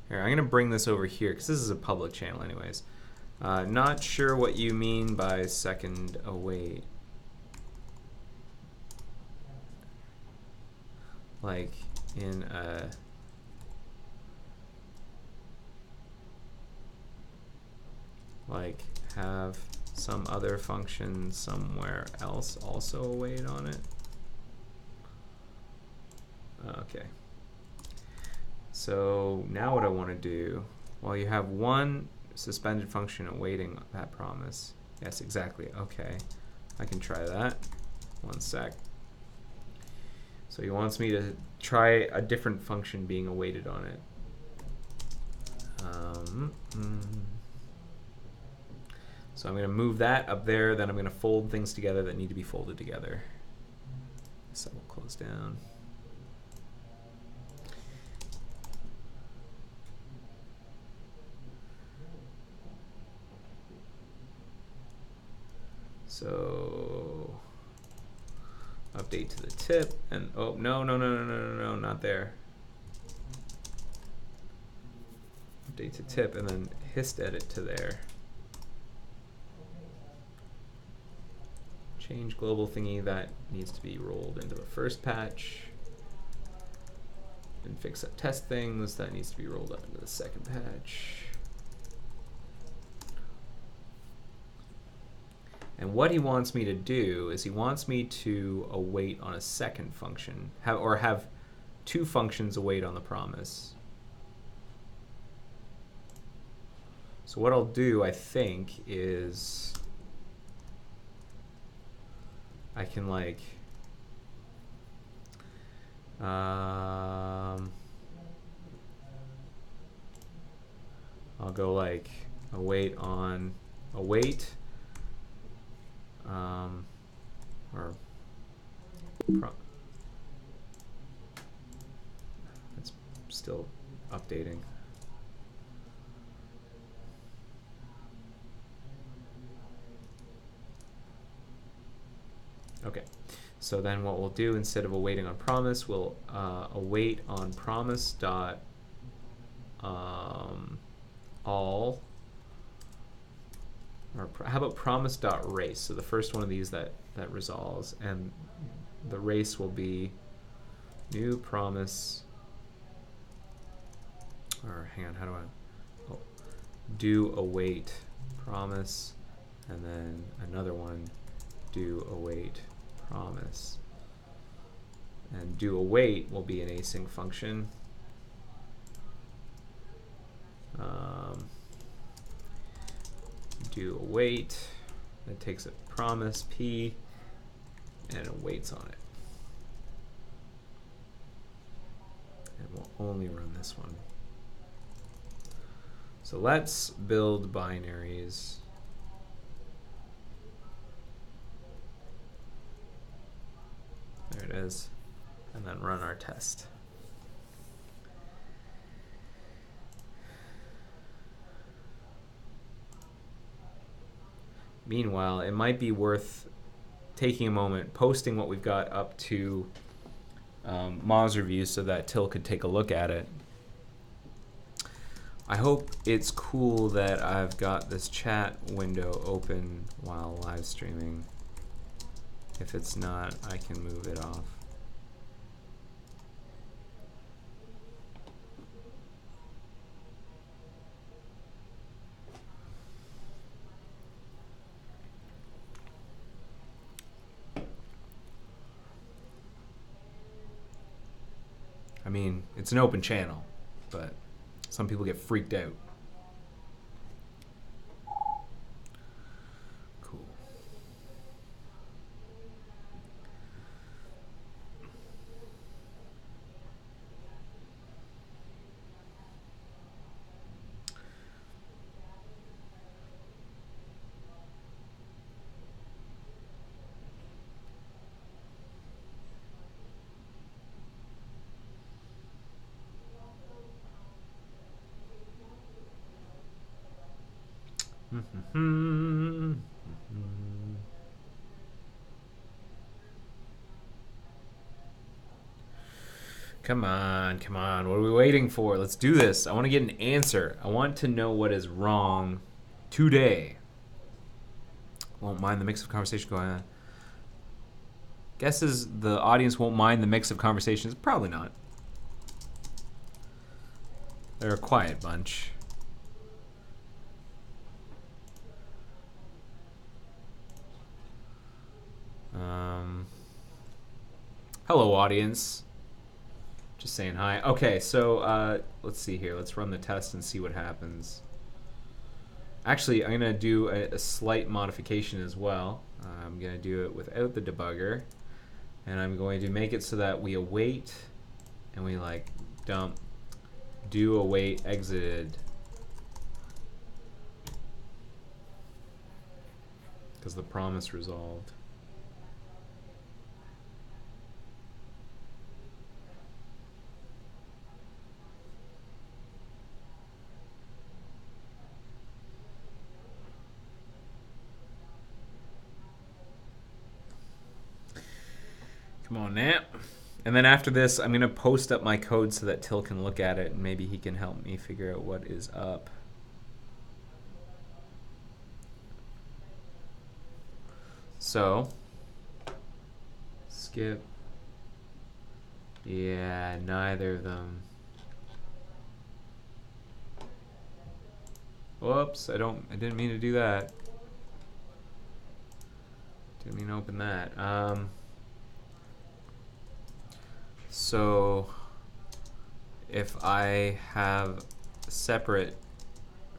Here, I'm gonna bring this over here because this is a public channel anyways. Not sure what you mean by second await. Like in a have some other function somewhere else also await on it. Okay. So now what I want to do, well, you have one suspended function awaiting that promise. Yes, exactly. Okay, I can try that. One sec. So he wants me to try a different function being awaited on it. So I'm going to move that up there, then I'm going to fold things together that need to be folded together. So we'll close down. So update to the tip, and oh no, not there. Update to tip, and then hist edit to there. Change global thingy, that needs to be rolled into the first patch. And fix up test things, that needs to be rolled up into the second patch. And what he wants me to do is he wants me to await on a second function, have two functions await on the promise. So what I'll do, I think, is I can like I'll go like await on await or it's still updating. Okay, so then what we'll do, instead of awaiting on promise, we'll await on promise dot all, or how about promise dot race? So the first one of these that resolves, and the race will be new promise, or hang on, how do I, do await promise, and then another one, do await promise. And do await will be an async function. Do await, it takes a promise P and it waits on it. And we'll only run this one. So let's build binaries. There it is. And then run our test. Meanwhile, it might be worth taking a moment, posting what we've got up to Moz Review so that Till could take a look at it. I hope it's cool that I've got this chat window open while live streaming. If it's not, I can move it off. I mean, it's an open channel, but some people get freaked out. Cool. Come on, come on. What are we waiting for? Let's do this. I want to get an answer. I want to know what is wrong today. Won't mind the mix of conversation going on. Guesses the audience won't mind the mix of conversations. Probably not. They're a quiet bunch. Hello, audience. Just saying hi. Okay, so let's see here. Let's run the test and see what happens. Actually, I'm going to do a slight modification as well. I'm going to do it without the debugger. And I'm going to make it so that we await and we like dump do await exited. Because the promise resolved. Come on now. And then after this, I'm going to post up my code so that Till can look at it and maybe he can help me figure out what is up. So, skip. Yeah, neither of them. Whoops, I didn't mean to do that. Didn't mean to open that. So if I have separate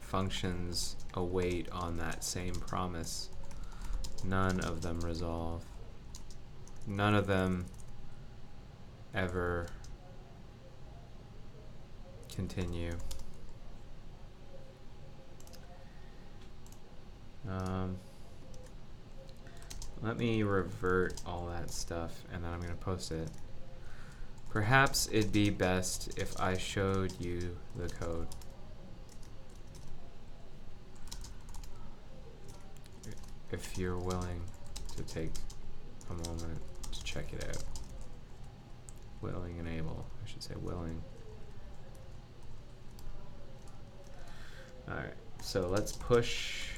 functions await on that same promise, none of them resolve. None of them ever continue. Let me revert all that stuff and then I'm going to post it. Perhaps it'd be best if I showed you the code. If you're willing to take a moment to check it out. Willing and able, I should say willing. Alright, so let's push.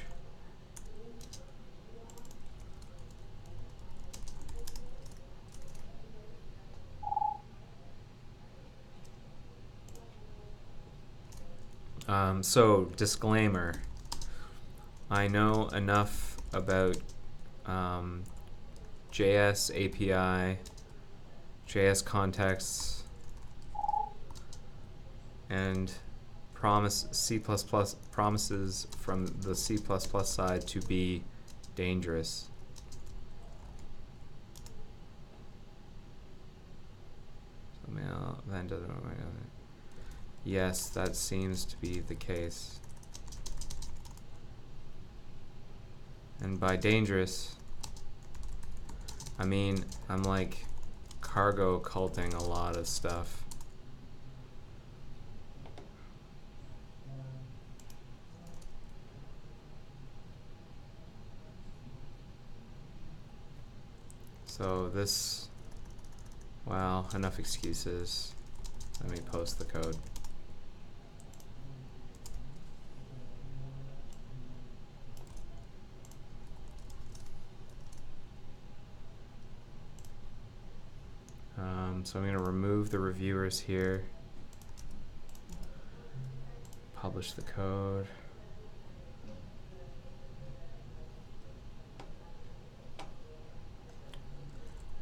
So, disclaimer, I know enough about JS API, JS contexts, and C++ promises from the C++ side to be dangerous. That doesn't. Yes, that seems to be the case. And by dangerous, I mean I'm like cargo culting a lot of stuff. So this, well, enough excuses. Let me post the code. So I'm going to remove the reviewers here. Publish the code.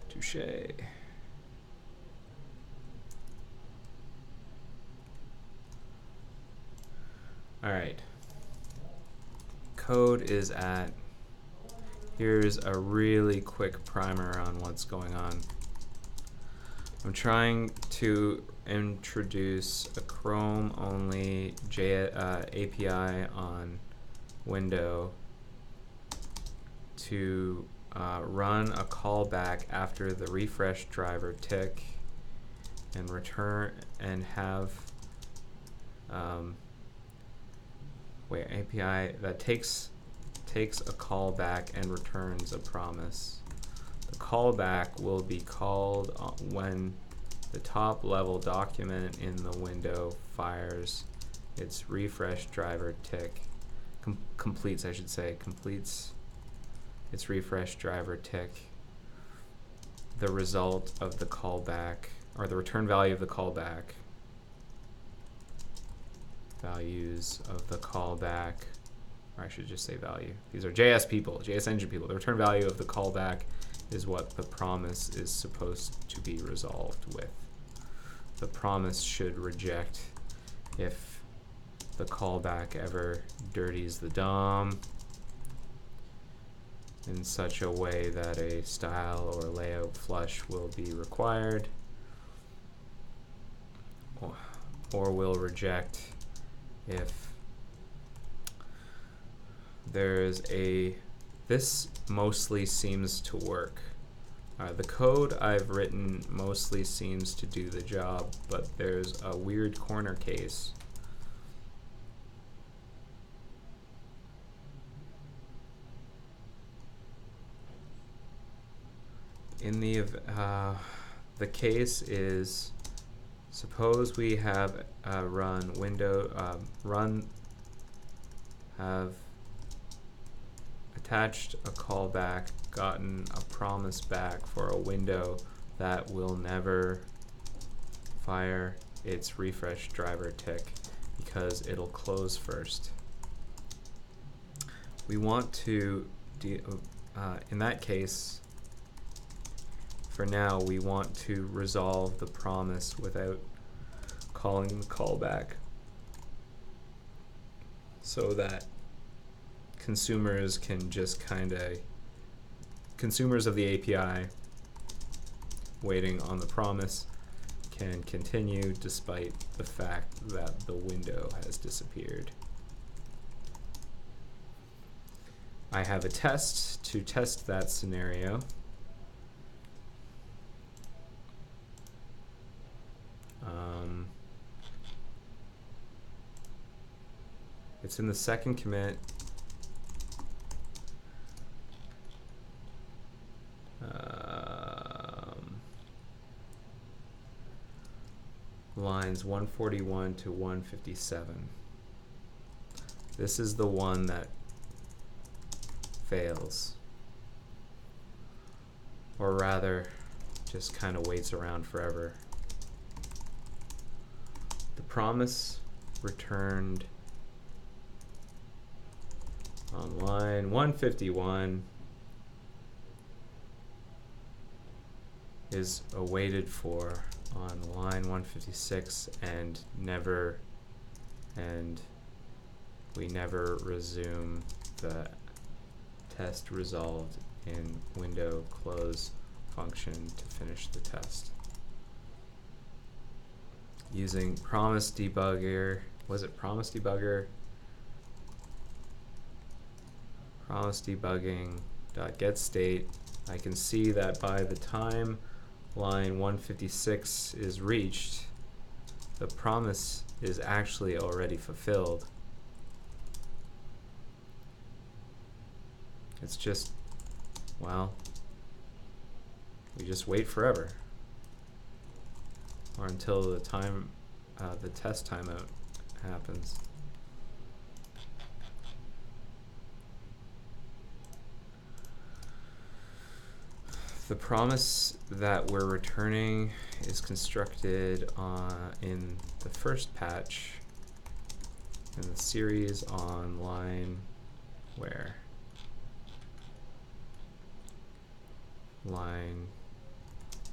Touche. All right. Code is at. Here's a really quick primer on what's going on. I'm trying to introduce a Chrome-only API on Windows to run a callback after the refresh driver tick and return and have wait, API that takes a callback and returns a promise. The callback will be called when the top level document in the window fires its refresh driver tick, completes its refresh driver tick. The result of the callback, or the return value of the callback, values of the callback, or I should just say value. These are JS people, JS engine people. The return value of the callback is what the promise is supposed to be resolved with. The promise should reject if the callback ever dirties the DOM in such a way that a style or layout flush will be required, or will reject if there's this mostly seems to work. The code I've written mostly seems to do the job, but there's a weird corner case. In the case is, suppose we have have attached a callback, gotten a promise back for a window that will never fire its refresh driver tick because it'll close first. We want to, in that case, for now, we want to resolve the promise without calling the callback, so that consumers can just consumers of the API waiting on the promise can continue despite the fact that the window has disappeared. I have a test to test that scenario. It's in the second commit. Lines 141 to 157. This is the one that fails, or rather just kind of waits around forever. The promise returned on line 151 is awaited for on line 156 and we never resume the test resolved in window close function to finish the test. Using promise debugger, was it promise debugger? Promise debugging dot get state. I can see that by the time line 156 is reached, the promise is actually already fulfilled. It's just, well, we just wait forever, or until the time, the test timeout happens. The promise that we're returning is constructed in the first patch in the series on line where? Line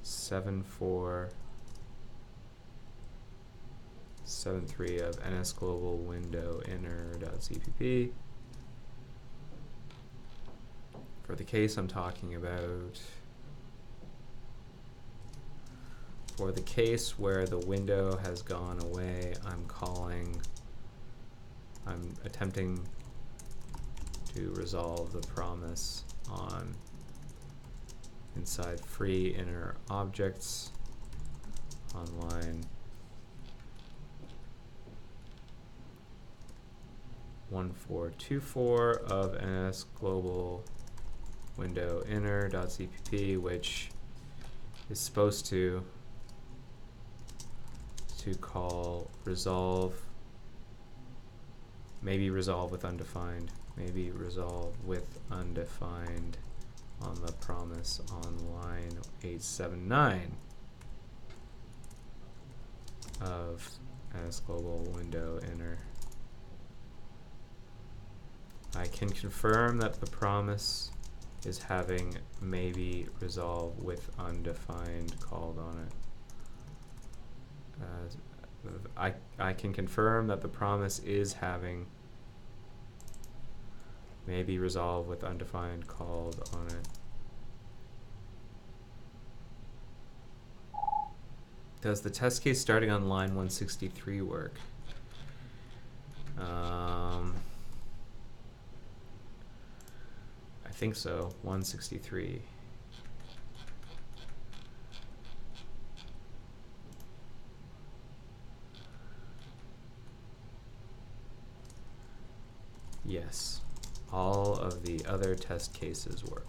7473 of ns global window inner.cpp. For the case I'm talking about, for the case where the window has gone away, I'm attempting to resolve the promise on inside free inner objects on line 1424 of ns global window inner.cpp, which is supposed to call resolve, maybe resolve with undefined, maybe resolve with undefined on the promise on line 879 of ns global window inner. I can confirm that the promise is having maybe resolve with undefined called on it. I can confirm that the promise is having maybe resolve with undefined called on it. Does the test case starting on line 163 work? I think so. 163. Yes, all of the other test cases work.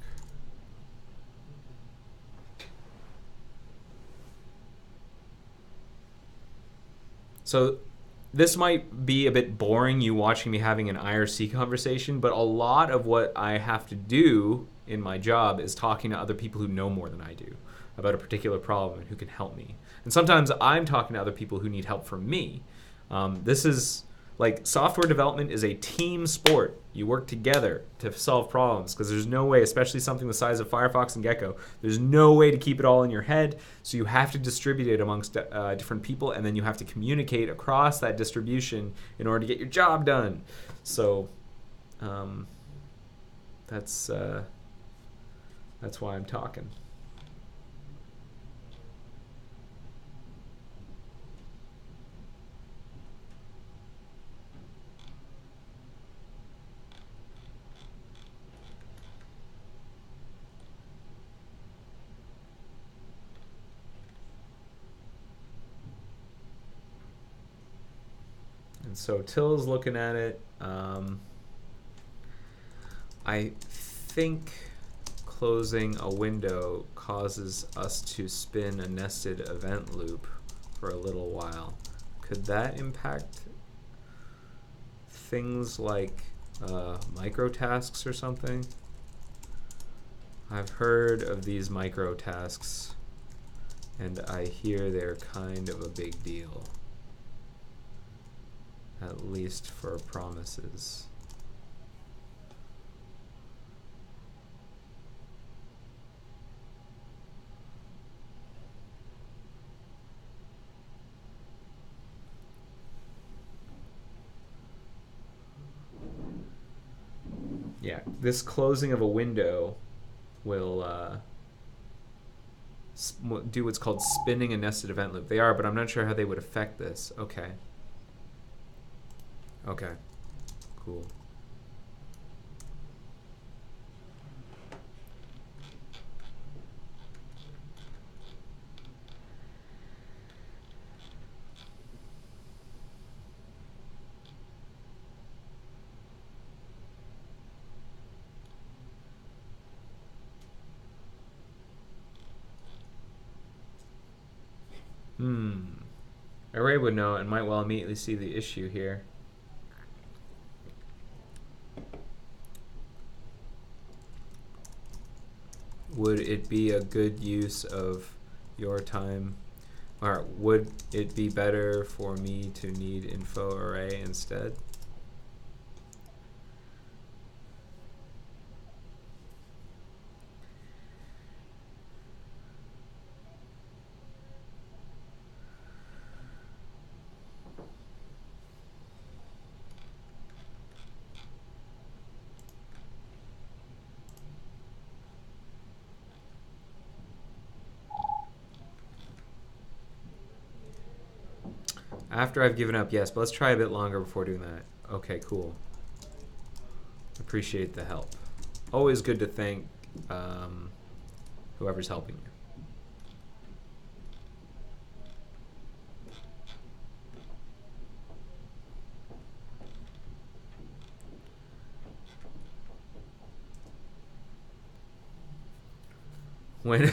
So this might be a bit boring, you watching me having an IRC conversation, but a lot of what I have to do in my job is talking to other people who know more than I do about a particular problem and who can help me. And sometimes I'm talking to other people who need help from me. This is like, software development is a team sport. You work together to solve problems, because there's no way, especially something the size of Firefox and Gecko, there's no way to keep it all in your head. So you have to distribute it amongst different people, and then you have to communicate across that distribution in order to get your job done. So that's why I'm talking. So Till's looking at it. I think closing a window causes us to spin a nested event loop for a little while. Could that impact things like micro tasks or something? I've heard of these micro tasks, and I hear they're kind of a big deal. At least for promises. Yeah, this closing of a window will do what's called spinning a nested event loop. They are, but I'm not sure how they would affect this. Okay. Okay, cool. Array would know and might well immediately see the issue here. Would it be a good use of your time, or would it be better for me to need info array instead? After I've given up, yes, but let's try a bit longer before doing that. Okay, cool. Appreciate the help. Always good to thank whoever's helping you. When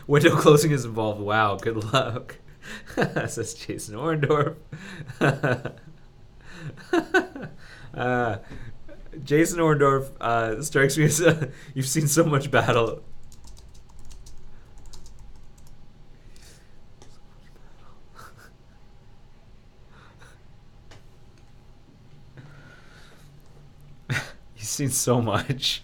window closing is involved. Wow, good luck. Says Jason Orndorff. Jason Orndorff strikes me as you've seen so much battle. He's seen so much.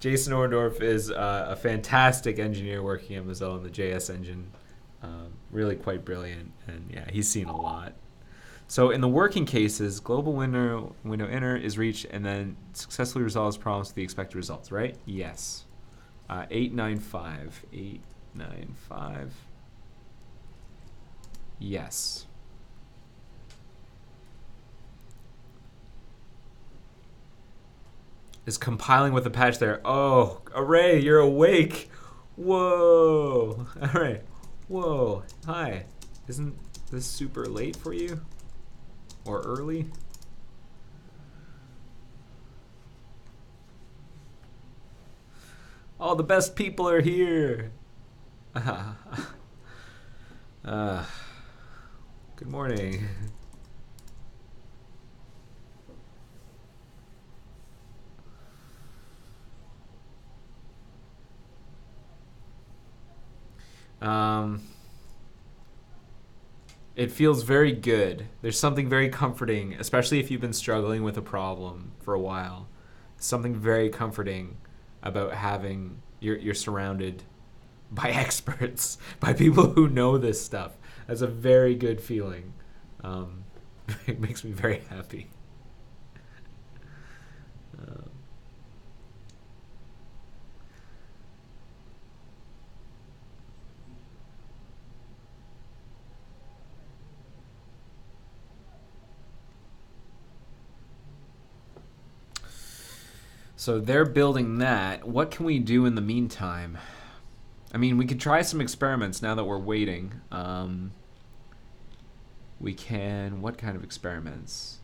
Jason Orndorff is a fantastic engineer working at Mozilla on the JS engine. Really quite brilliant, and yeah, he's seen a lot. So in the working cases, global window inner is reached and then successfully resolves problems with the expected results, right? Yes. 895. 895. Yes. Is compiling with the patch there. Oh, Array, you're awake. Whoa. All right. Whoa. Hi. Isn't this super late for you? Or early? All the best people are here. Good morning. It feels very good. There's something very comforting, especially if you've been struggling with a problem for a while. Something very comforting about having you're surrounded by experts, by people who know this stuff. That's a very good feeling. It makes me very happy. So they're building that. What can we do in the meantime? I mean, we could try some experiments now that we're waiting. We can... What kind of experiments?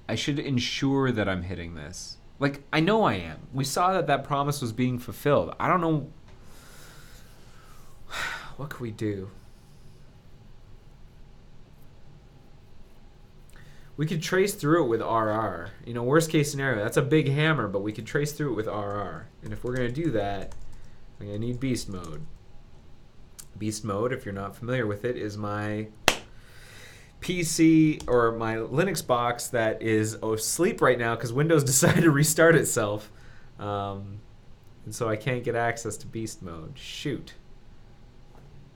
I should ensure that I'm hitting this. Like, I know I am. We saw that that promise was being fulfilled. I don't know... What could we do? We could trace through it with RR. You know, worst case scenario, that's a big hammer, but we could trace through it with RR. And if we're going to do that, I'm going to need beast mode. Beast mode, if you're not familiar with it, is my PC or my Linux box that is asleep right now because Windows decided to restart itself. And so I can't get access to beast mode. Shoot.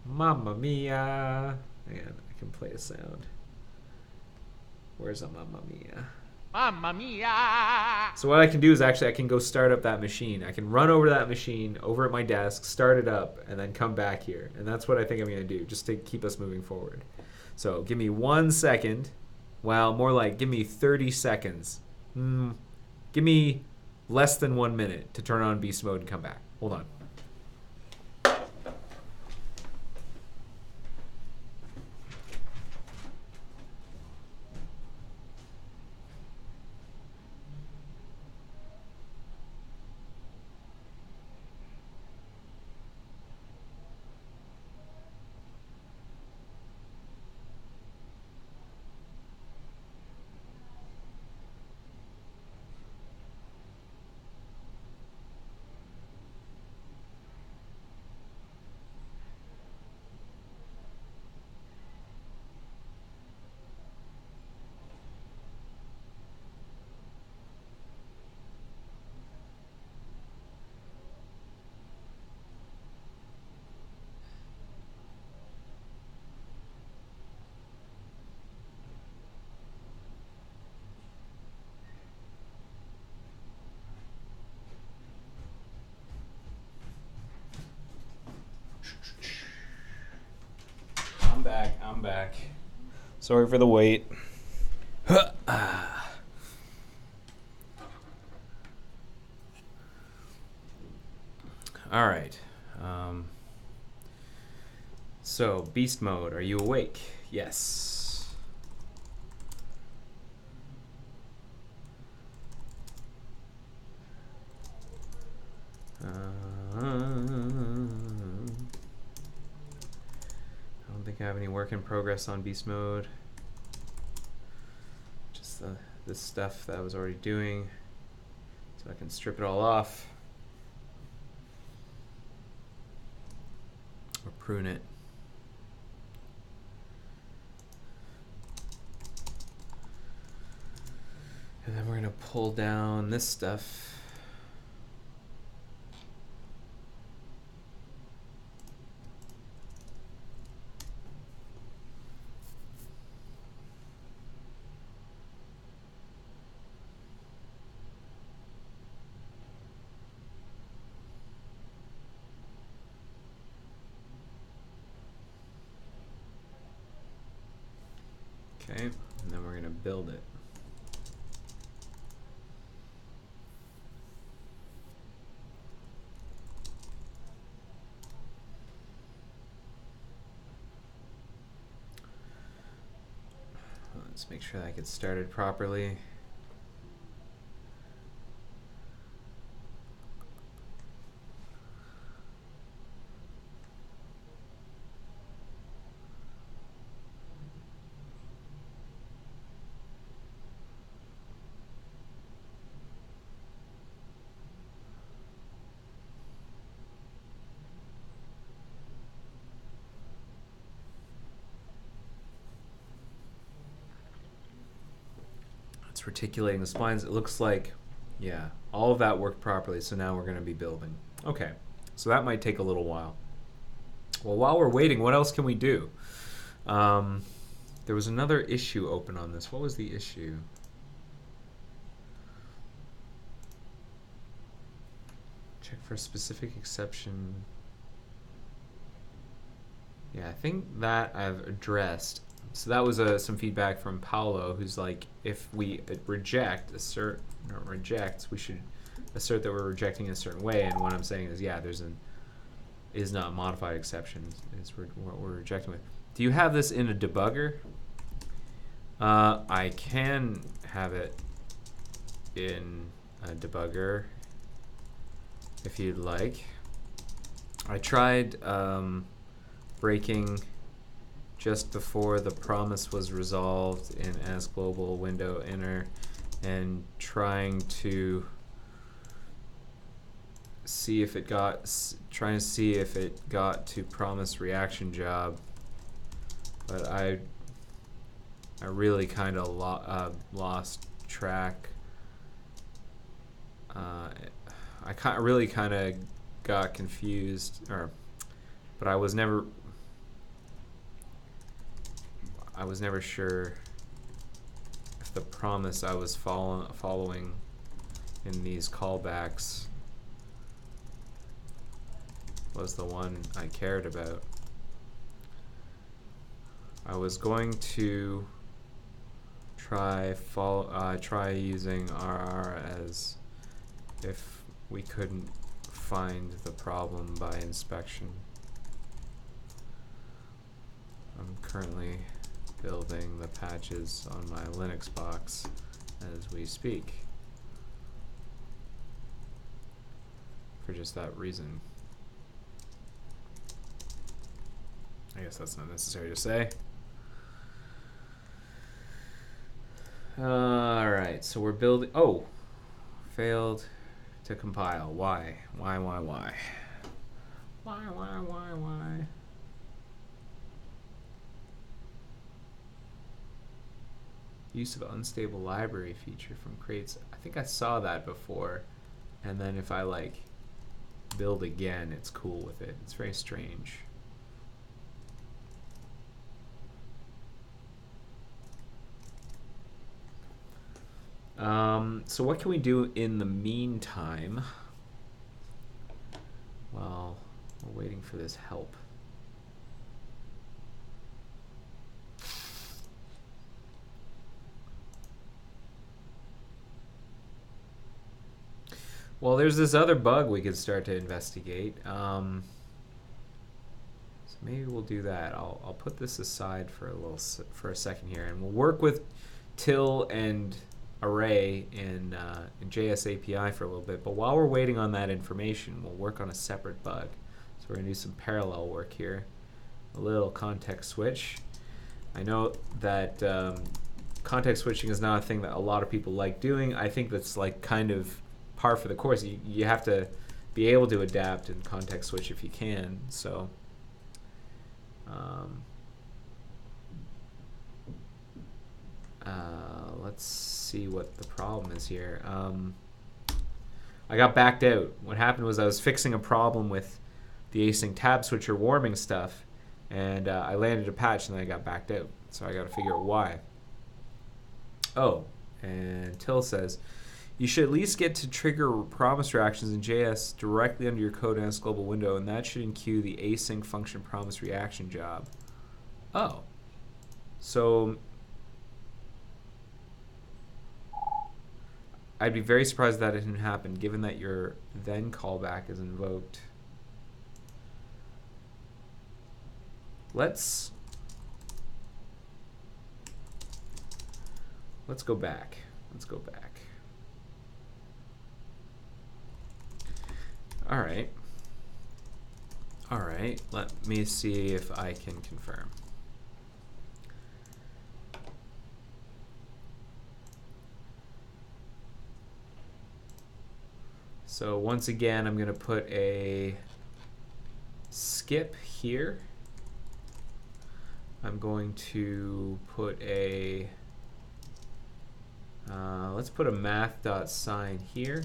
Mamma mia. Man, I can play a sound. Where's a Mamma Mia? Mamma mia! So what I can do is actually I can go start up that machine. I can run over to that machine, over at my desk, start it up, and then come back here. And that's what I think I'm going to do, just to keep us moving forward. So give me 1 second. Well, more like give me 30 seconds. Give me less than 1 minute to turn on beast mode and come back. Hold on. I'm back. Sorry for the wait. All right. So, beast mode, are you awake? Yes. you have any work in progress on beast mode. Just the stuff that I was already doing, so I can strip it all off or prune it. And then we're gonna pull down this stuff. Okay, and then we're gonna build it. Let's make sure that gets started properly. It's reticulating the splines. It looks like, yeah, all of that worked properly, so now we're going to be building. Okay, so that might take a little while. Well, while we're waiting, what else can we do? There was another issue open on this. What was the issue? Check for a specific exception. Yeah, I think that I've addressed. So that was some feedback from Paolo, who's like, if we assert, we should assert that we're rejecting a certain way. And what I'm saying is, yeah, there's an is not modified exception. Is what we're rejecting with. Do you have this in a debugger? I can have it in a debugger if you'd like. I tried breaking just before the promise was resolved in as global window inner and trying to see if it got to promise reaction job, but I really kind of lost track. I really kind of got confused, but I was never sure if the promise I was following in these callbacks was the one I cared about. I was going to try using RR as if we couldn't find the problem by inspection. I'm currently building the patches on my Linux box as we speak for just that reason. I guess that's not necessary to say. Alright, so we're building. Oh! Failed to compile. Why? Why? Why? Use of unstable library feature from crates. I think I saw that before. And then if I like build again, it's cool with it. It's very strange. So what can we do in the meantime? Well, we're waiting for this help. Well, there's this other bug we could start to investigate. So maybe we'll do that. I'll put this aside for a second here, and we'll work with till and array in JS API for a little bit. But while we're waiting on that information, we'll work on a separate bug. So we're gonna do some parallel work here. a little context switch. I know that context switching is not a thing that a lot of people like doing. I think that's like kind of par for the course. You have to be able to adapt and context switch if you can. So let's see what the problem is here. I got backed out. What happened was I was fixing a problem with the async tab switcher warming stuff, and I landed a patch and then I got backed out. So I got to figure out why. Oh, and Till says, you should at least get to trigger promise reactions in JS directly under your Codena's global window, and that should enqueue the async function promise reaction job. Oh. So I'd be very surprised that didn't happen, given that your then callback is invoked. Let's go back. Let's go back. All right. All right. Let me see if I can confirm. So once again, I'm going to put a skip here. I'm going to put a, let's put a math.sign here.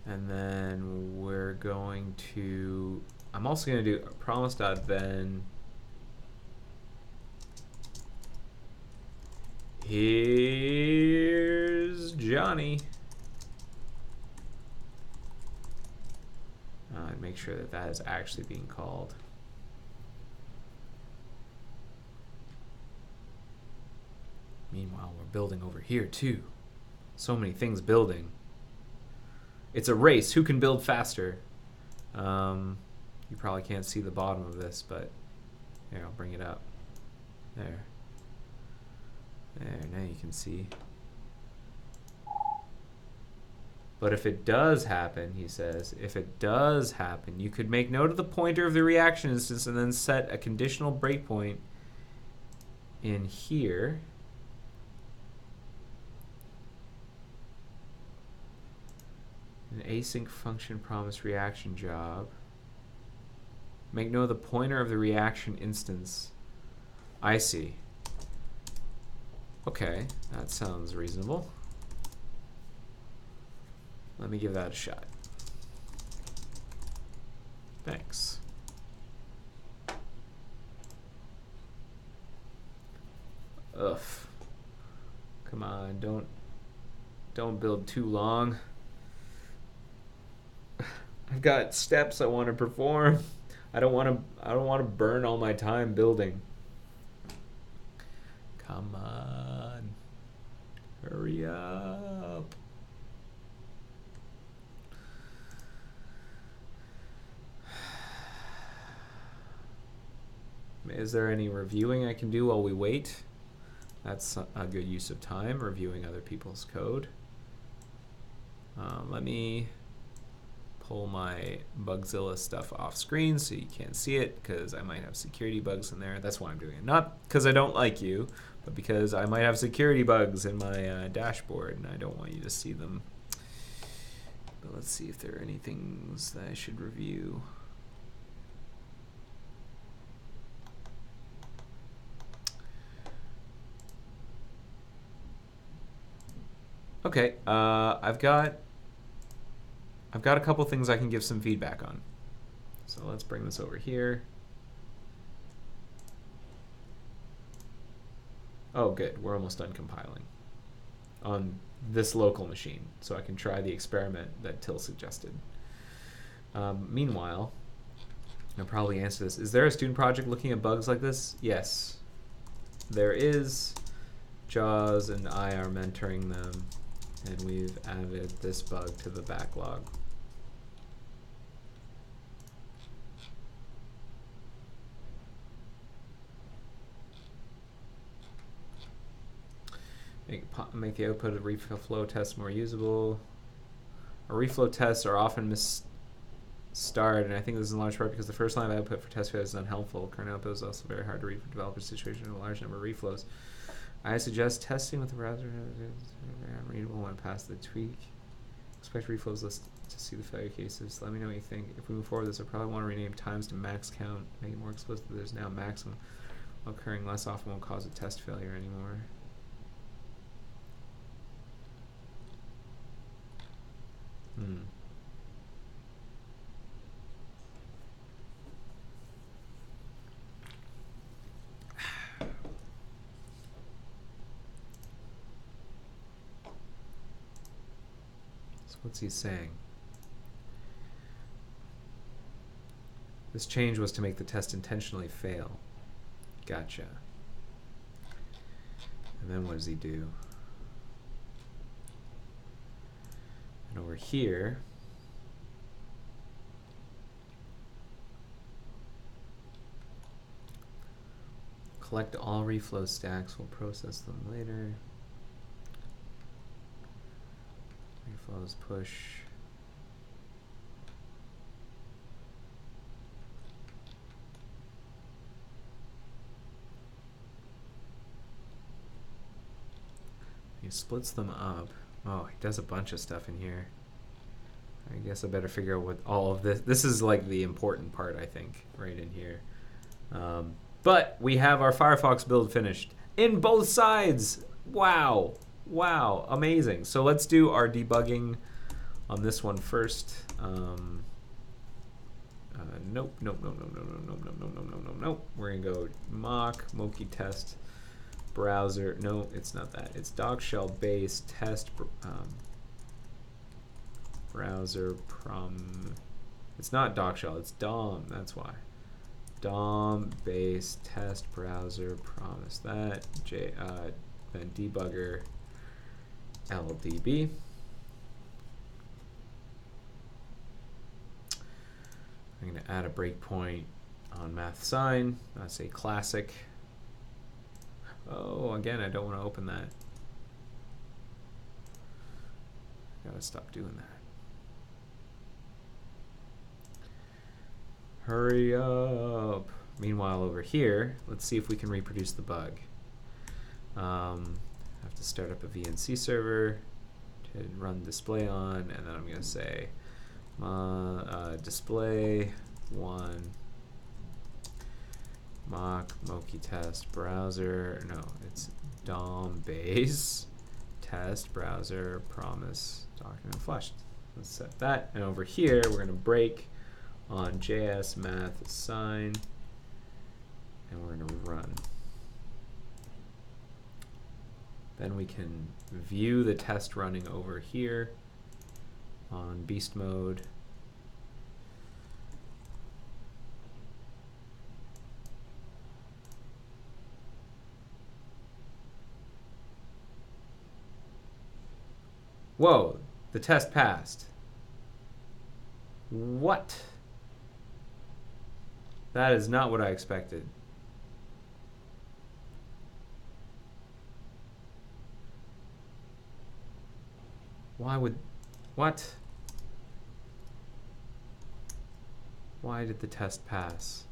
And then we're going to, I'm also going to do a promise.then. Here's Johnny. And make sure that that is actually being called. Meanwhile, we're building over here too. So many things building. It's a race. Who can build faster? You probably can't see the bottom of this, but here, I'll bring it up. There. There, now you can see. But if it does happen, he says, if it does happen, you could make note of the pointer of the reaction instance and then set a conditional breakpoint in here. An async function promise reaction job. Make note of the pointer of the reaction instance. I see. Okay, that sounds reasonable. Let me give that a shot. Thanks. Ugh. Come on, don't build too long. I've got steps I want to perform. I don't want to burn all my time building. Come on. Hurry up. Is there any reviewing I can do while we wait? That's a good use of time, reviewing other people's code. Let me pull my Bugzilla stuff off screen so you can't see it, because I might have security bugs in there. That's why I'm doing it. Not because I don't like you, but because I might have security bugs in my dashboard and I don't want you to see them. But let's see if there are any things that I should review. Okay, I've got a couple things I can give some feedback on. So let's bring this over here. Oh, good. We're almost done compiling on this local machine, so I can try the experiment that Till suggested. Meanwhile, I'll probably answer this. Is there a student project looking at bugs like this? Yes, there is. Jaws and I are mentoring them, and we've added this bug to the backlog. Make the output of reflow tests more usable. Our reflow tests are often start, and I think this is in large part because the first line of output for test failure is unhelpful. Current output is also very hard to read for developers' situation in a large number of reflows. I suggest testing with the browser unreadable when past the tweak. Expect reflows list to see the failure cases. Let me know what you think. If we move forward with this, I probably want to rename times to max count, make it more explicit that there's now maximum. Occurring less often won't cause a test failure anymore. So what's he saying? This change was to make the test intentionally fail. Gotcha. And then what does he do? And over here, collect all reflow stacks, we'll process them later. Reflows push. He splits them up. Oh, he does a bunch of stuff in here. I guess I better figure out what all of this... This is like the important part, I think, right in here. But we have our Firefox build finished in both sides. Wow. Wow. Amazing. So let's do our debugging on this one first. Nope. We're going to go mock, moki test, browser. No, it's not that. It's doc shell base test browser prom. It's not doc shell, it's DOM. That's why. DOM base test browser promise that. Then debugger LDB. I'm going to add a breakpoint on math sign. That's a classic. Oh, again, I don't want to open that. Gotta stop doing that. Hurry up. Meanwhile, over here, let's see if we can reproduce the bug. I have to start up a VNC server to run display on, and then I'm going to say display 1 mock moki test browser. No, it's DOM base test browser promise document flushed. Let's set that, and over here we're going to break on JS math sign, and we're going to run. Then we can view the test running over here on beast mode. Whoa, the test passed. What? That is not what I expected. Why would... What? Why did the test pass?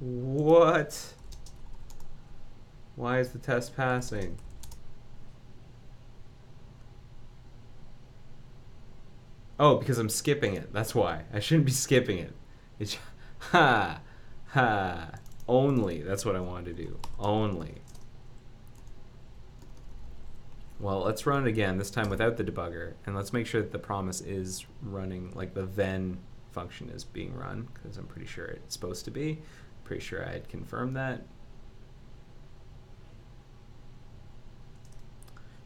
What? Why is the test passing? Oh, because I'm skipping it. That's why. I shouldn't be skipping it. It's ha ha. Only. That's what I wanted to do. Only. Well, let's run it again, this time without the debugger, and let's make sure that the promise is running, like the then function is being run, because I'm pretty sure it's supposed to be. Pretty sure I had confirmed that.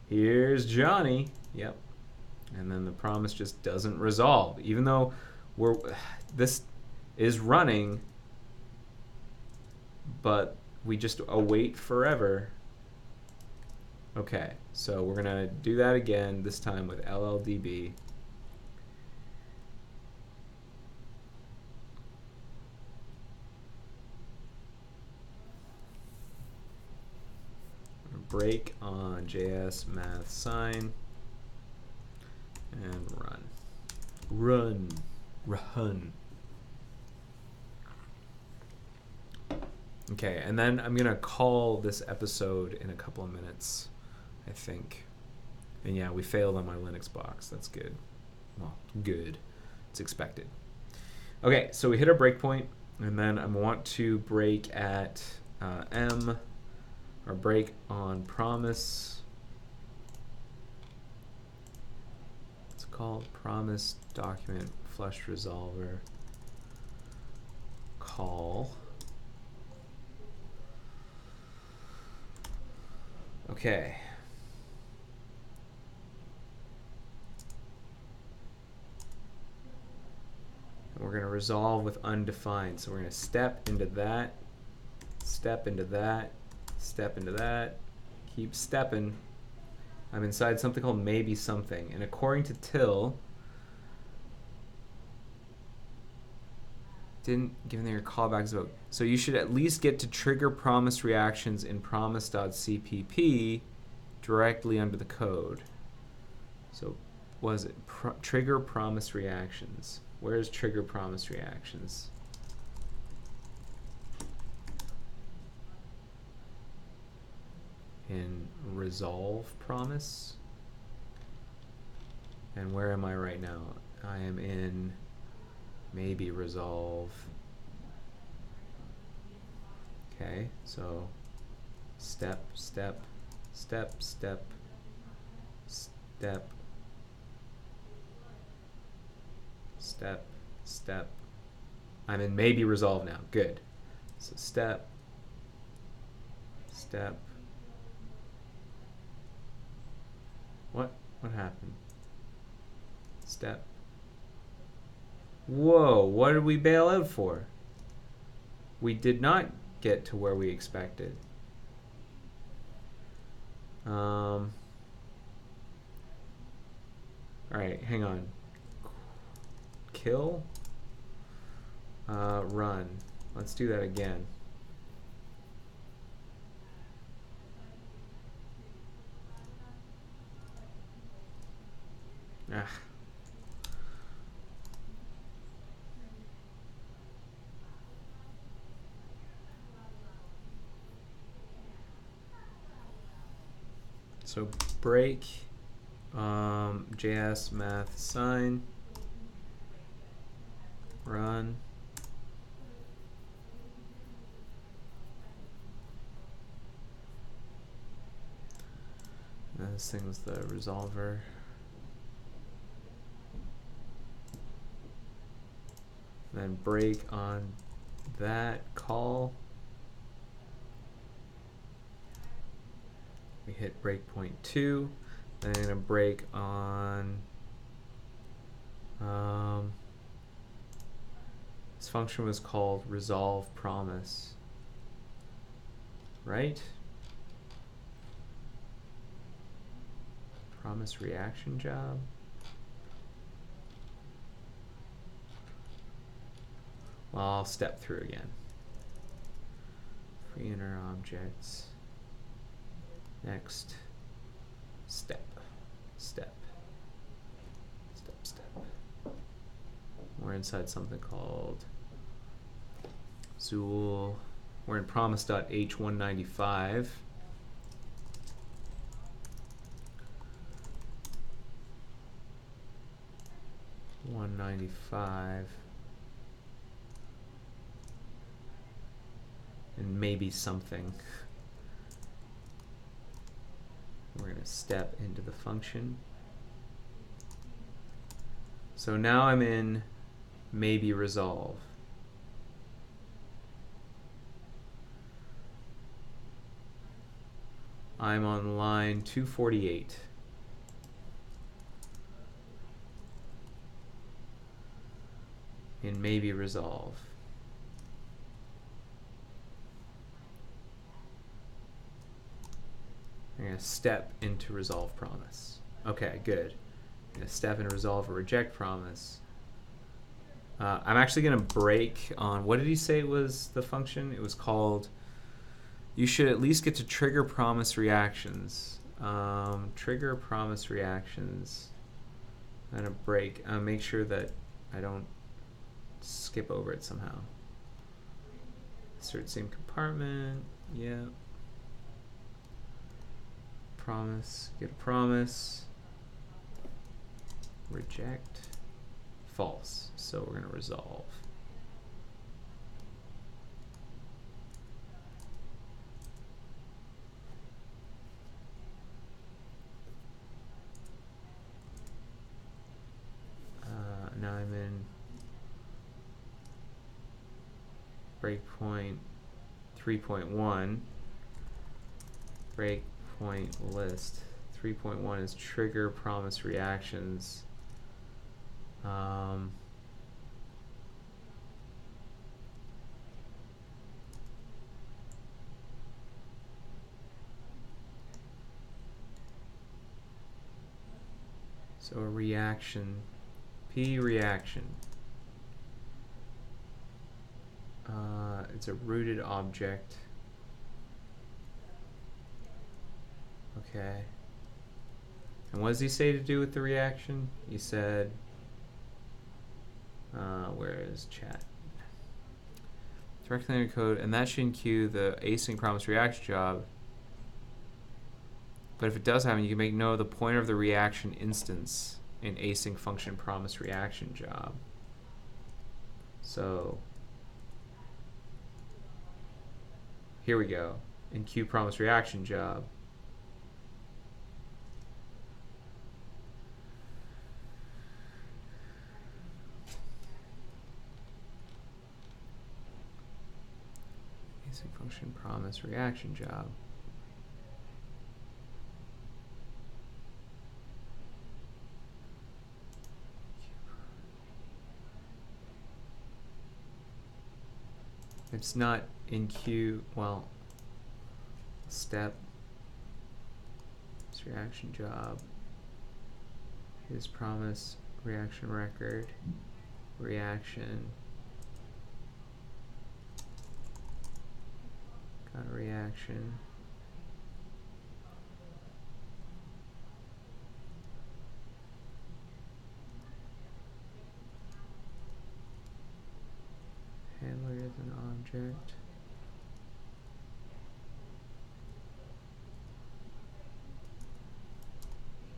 Here's Johnny. Yep. And then the promise just doesn't resolve, even though this is running, but we just await forever. Okay, so we're gonna do that again, this time with LLDB. break on JS math sign and run. Run. Okay, and then I'm gonna call this episode in a couple of minutes, I think. And yeah, we failed on my Linux box. That's good. Well, good. It's expected. Okay, so we hit our breakpoint, and then I want to break at M, or break on promise. It's called promise document flush resolver call. Okay. And we're going to resolve with undefined. So we're going to step into that, step into that, step into that, keep stepping. I'm inside something called maybe something. And according to Till, didn't give their callbacks about. So you should at least get to trigger promise reactions in promise.cpp directly under the code. So was it trigger promise reactions? Where's trigger promise reactions? In resolve promise. And where am I right now? I am in maybe resolve. Okay, so step, step, step, step, step, step, step. I'm in maybe resolve now. Good. So step, step. What happened? Step. Whoa, what did we bail out for? We did not get to where we expected. All right, hang on. Kill. Run. Let's do that again. Ah. So break JS math sign, run. And this thing was the resolver. Then break on that call. We hit breakpoint 2. Then I'm gonna break on this function was called resolve promise, right? Promise reaction job. Well, I'll step through again. Free inner objects. Next. Step. Step. Step, step. We're inside something called Zool. We're in promise.h195. And maybe something. We're going to step into the function. So now I'm in maybe resolve. I'm on line 248. In maybe resolve. I'm going to step into resolve promise. Okay, good. I'm going to step into resolve or reject promise. I'm actually going to break on, what did he say was the function? It was called You should at least get to trigger promise reactions. Trigger promise reactions. I'm gonna break. Make sure that I don't skip over it somehow. Insert same compartment. Yeah. Promise. Get a promise. Reject. False. So we're gonna resolve. Now I'm in breakpoint 3.1. Breakpoint list 3.1 is trigger promise reactions. So a reaction, P reaction. It's a rooted object. Okay. And what does he say to do with the reaction? He said, where is chat? Direct linear code, and that should enqueue the async promise reaction job. But if it does happen, you can make note of the pointer of the reaction instance in async function promise reaction job. So here we go. In queue promise reaction job. Async function promise reaction job. It's not in queue, well, step, this reaction job, his promise, reaction record, reaction, got a reaction, handler is an object.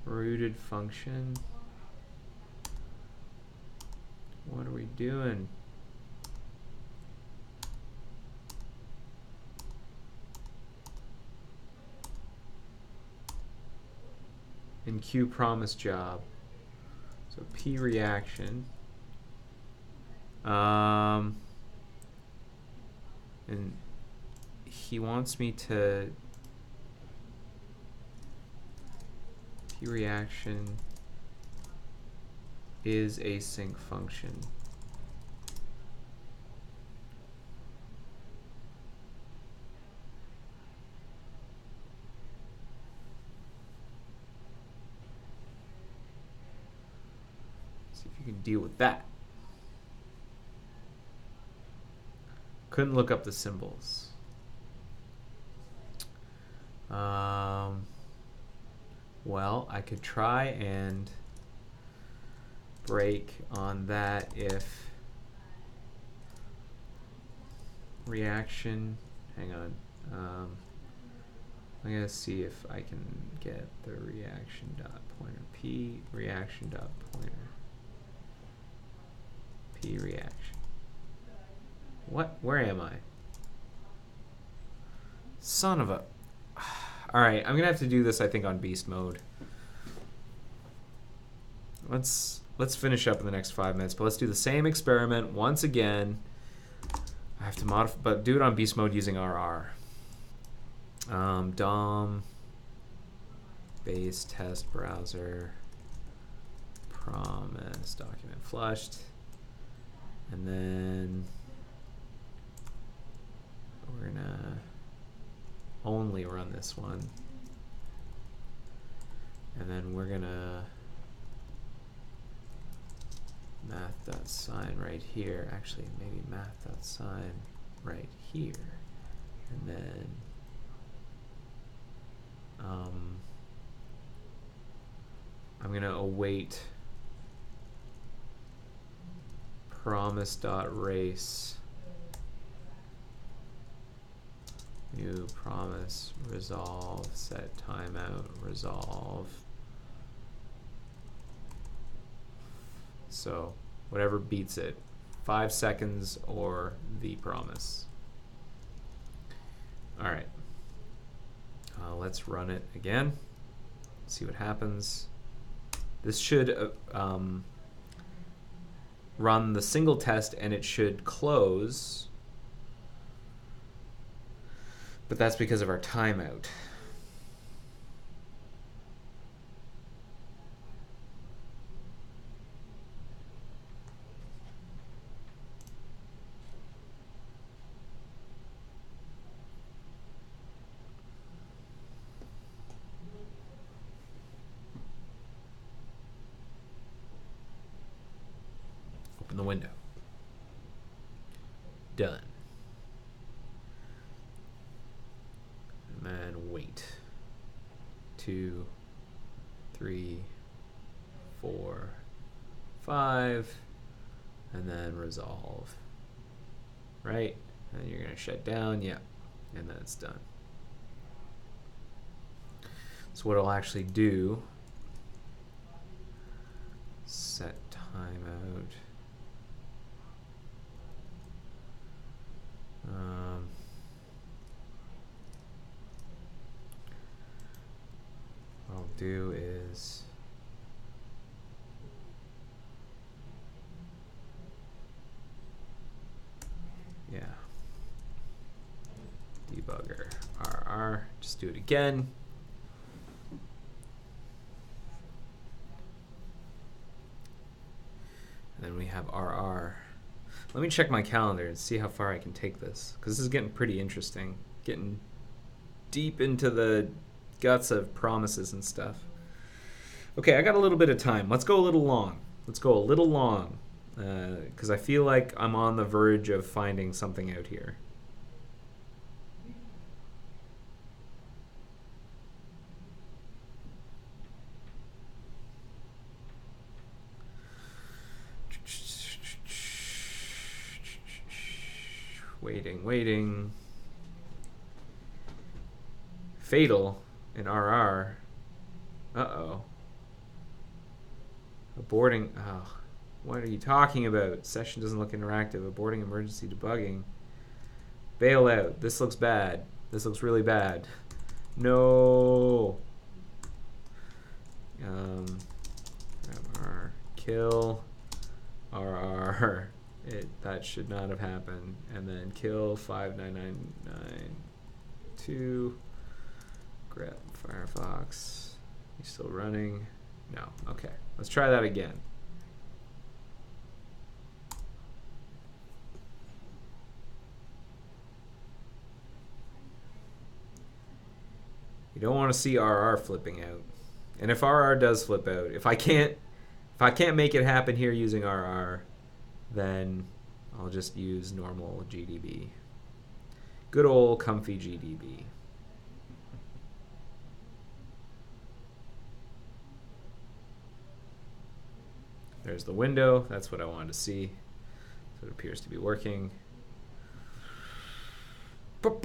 Rooted function. What are we doing? In queue promise job. So P reaction. And he wants me to P reaction is async function. See if you can deal with that. Couldn't look up the symbols. Well, I could try and break on that if reaction, hang on, I'm gonna see if I can get the reaction dot pointer, P reaction dot pointer, P reaction. What? Where am I? Son of a... Alright, I'm gonna have to do this, I think, on beast mode. Let's finish up in the next 5 minutes, but let's do the same experiment once again. I have to modify, but do it on beast mode using RR. DOM base test browser promise document flushed, and then we're gonna only run this one, and then we're gonna math.sign right here, actually maybe math.sign right here, and then I'm going to await promise.race. New promise, resolve, set timeout, resolve. So whatever beats it, 5 seconds or the promise. All right, let's run it again, see what happens. This should run the single test and it should close, but that's because of our timeout. Open the window. Done. And then wait. 2, 3, 4, 5, and then resolve. Right? And you're gonna shut down, yeah, and then it's done. So what I'll actually do, set timeout. What I'll do is debugger RR, just do it again. And then we have RR. Let me check my calendar and see how far I can take this, because this is getting pretty interesting. Getting deep into the guts of promises and stuff. Okay, I got a little bit of time. Let's go a little long. Let's go a little long, because I feel like I'm on the verge of finding something out here. Waiting. Fatal in RR. Uh-oh. Aborting. Oh, what are you talking about? Session doesn't look interactive. Aborting emergency debugging. Bail out. This looks bad. This looks really bad. No. RR. Kill. RR. That should not have happened. And then kill 59992. Grep Firefox. You still running? No. Okay. Let's try that again. You don't want to see RR flipping out. And if RR does flip out, if I can't make it happen here using RR, then I'll just use normal GDB. Good old comfy GDB. There's the window. That's what I wanted to see. So it appears to be working. Let's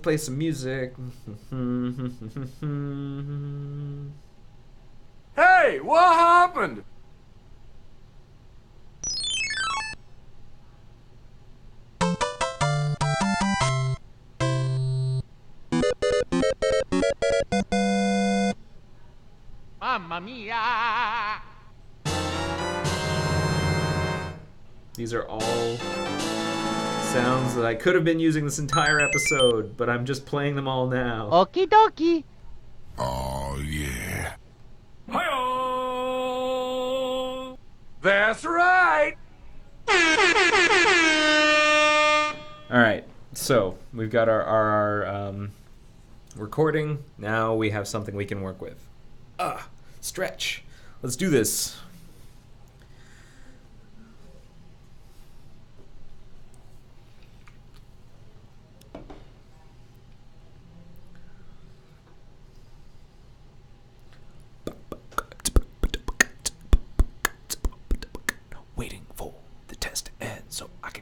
play some music. Hey, what happened? Mamma mia! These are all sounds that I could have been using this entire episode, but I'm just playing them all now. Okie dokie. Oh, yeah. Hi-oh! That's right! All right, so we've got our recording. Now we have something we can work with. Stretch. Let's do this.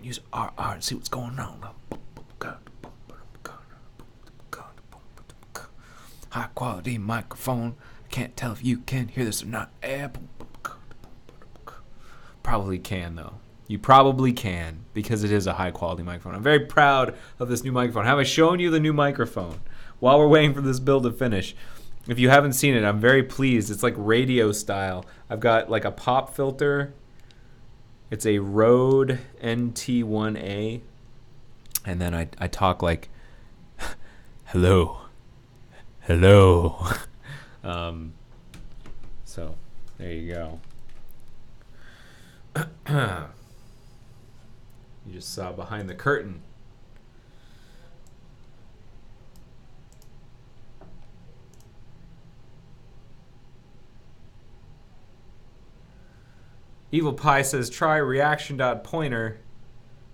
use RR and see what's going on. High quality microphone. I can't tell if you can hear this or not. Probably can though. You probably can because it is a high quality microphone. I'm very proud of this new microphone. Have I shown you the new microphone while we're waiting for this build to finish? If you haven't seen it, I'm very pleased. It's like radio style. I've got like a pop filter. It's a Rode NT1A. And then I talk like, hello. Hello. So there you go. You just saw behind the curtain. Evil Pie says, try reaction.pointer.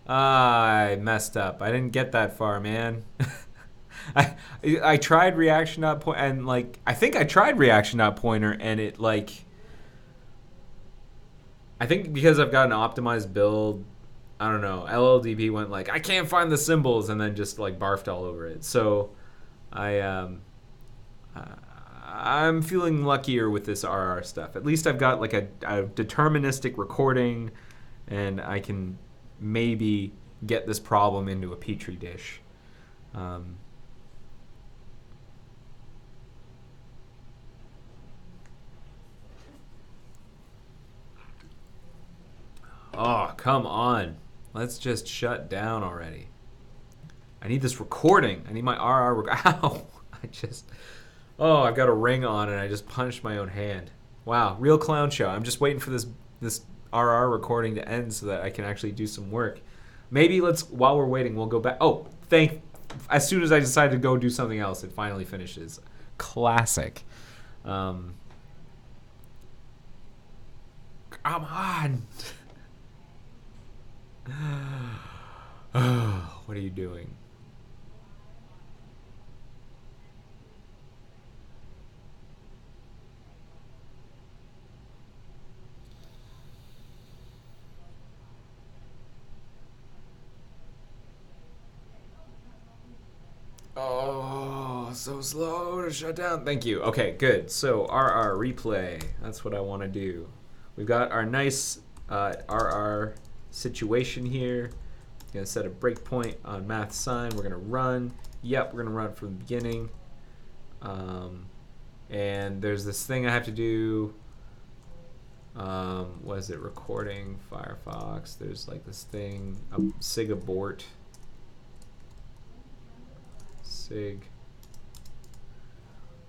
I messed up. I didn't get that far, man. I tried reaction.pointer, and like, I think I tried reaction.pointer, and it like, I think because I've got an optimized build, I don't know, LLDB went like, I can't find the symbols, and then just like barfed all over it. So I'm feeling luckier with this RR stuff. At least I've got like a deterministic recording, and I can maybe get this problem into a petri dish. Oh, come on. Let's just shut down already. I need this recording. I need my RR. Ow. Oh, I've got a ring on and I just punched my own hand. Wow, real clown show. I'm just waiting for this RR recording to end so that I can actually do some work. Maybe while we're waiting, we'll go back. Oh, as soon as I decide to go do something else, it finally finishes. Classic. Come on. What are you doing? Oh, so slow to shut down. Thank you. Okay, good. So RR replay. That's what I want to do. We've got our nice RR situation here. Gonna set a breakpoint on math sign. We're gonna run. Yep, we're gonna run from the beginning. And there's this thing I have to do. What is it? Recording Firefox. There's like this thing. Sig abort.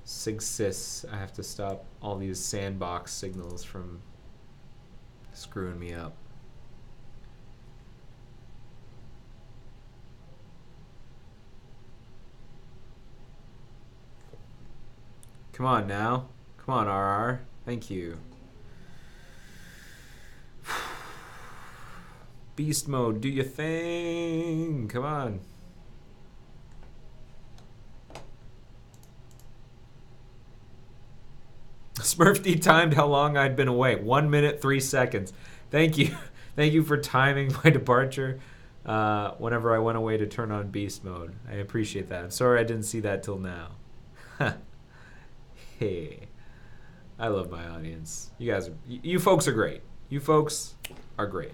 Sig-sys. I have to stop all these sandbox signals from screwing me up. Come on now. Come on, RR. Thank you. Beast mode, do your thing. Come on. Smurfd timed how long I'd been away. 1 minute, 3 seconds. Thank you. Thank you for timing my departure whenever I went away to turn on beast mode. I appreciate that. I'm sorry I didn't see that till now. Hey. I love my audience. You folks are great. You folks are great.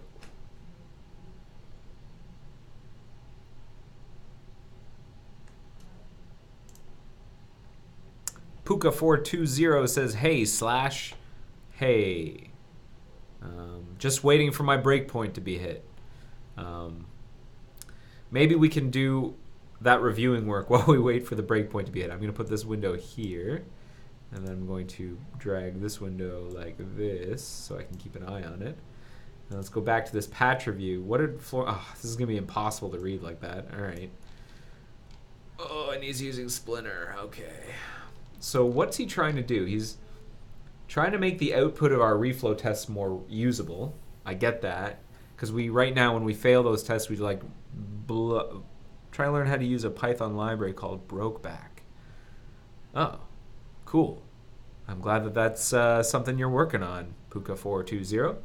Puka420 says, hey, slash, hey. Just waiting for my breakpoint to be hit. Maybe we can do that reviewing work while we wait for the breakpoint to be hit. I'm going to put this window here, and then I'm going to drag this window like this so I can keep an eye on it. Now let's go back to this patch review. What did this is going to be impossible to read like that. All right. Oh, and he's using Splinter. Okay. So what's he trying to do? He's trying to make the output of our reflow tests more usable. I get that. Because right now, when we fail those tests, we like try to learn how to use a Python library called Brokeback. Oh, cool. I'm glad that that's something you're working on, Puka420.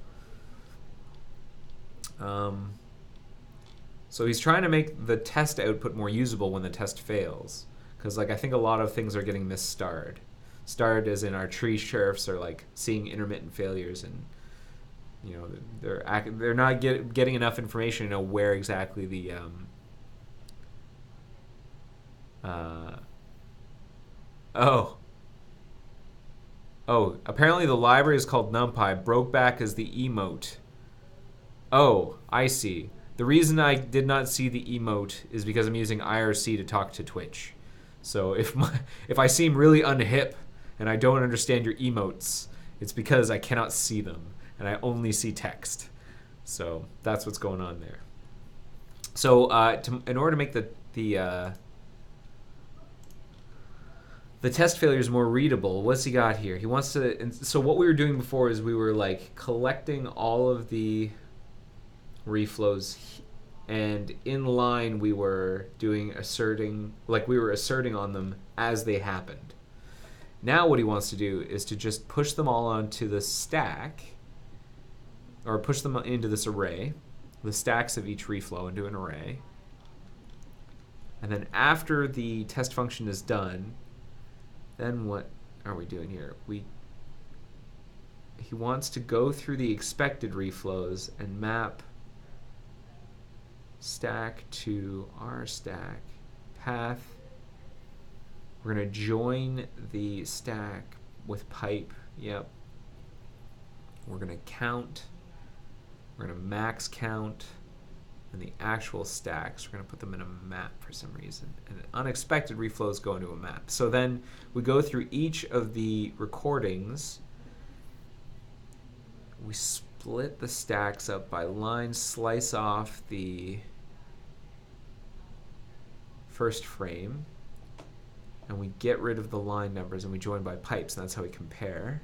So he's trying to make the test output more usable when the test fails. Because like I think a lot of things are getting misstarred. Starred as in our tree sheriffs are like seeing intermittent failures, and you know they're not getting enough information to know where exactly the apparently the library is called NumPy. Brokeback is the emote. Oh, I see. The reason I did not see the emote is because I'm using IRC to talk to Twitch. So if I seem really unhip and I don't understand your emotes, it's because I cannot see them and I only see text. So that's what's going on there. So in order to make the test failures more readable, what's he got here? He wants to. And so what we were doing before is we were like collecting all of the reflows, and in line we were asserting on them as they happened. Now what he wants to do is to just push them all onto the stack, or push them into this array, the stacks of each reflow into an array. And then after the test function is done, then what are we doing here? He wants to go through the expected reflows and map stack to our stack path. We're going to join the stack with pipe. Yep. We're going to count. We're going to max count. And the actual stacks, we're going to put them in a map for some reason. And unexpected reflows go into a map. So then we go through each of the recordings. We split the stacks up by line, slice off the first frame, and we get rid of the line numbers and we join by pipes, and that's how we compare.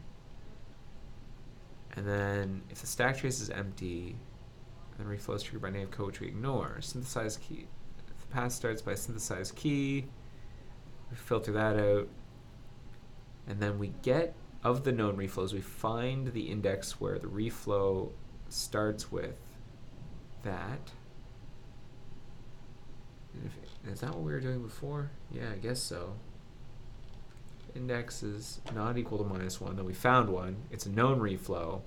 And then if the stack trace is empty, then reflow is triggered by native code, which we ignore. Synthesize key. If the path starts by synthesize key, we filter that out. And then we get, of the known reflows, we find the index where the reflow starts with that. Is that what we were doing before? Yeah, I guess so. Index is not equal to -1. Then we found one. It's a known reflow.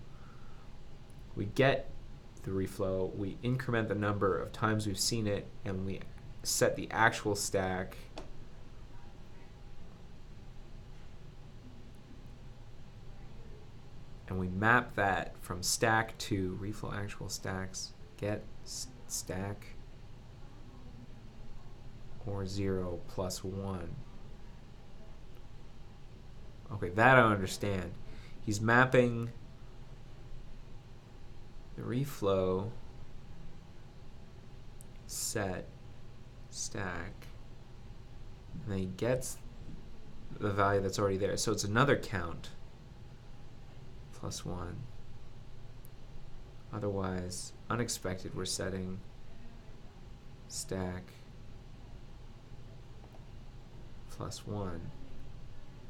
We get the reflow, we increment the number of times we've seen it, and we set the actual stack. And we map that from stack to reflow actual stacks, get stack or 0 plus 1. Okay, that I understand. He's mapping the reflow set stack, and then he gets the value that's already there. So it's another count plus 1. Otherwise, unexpected, we're setting stack plus 1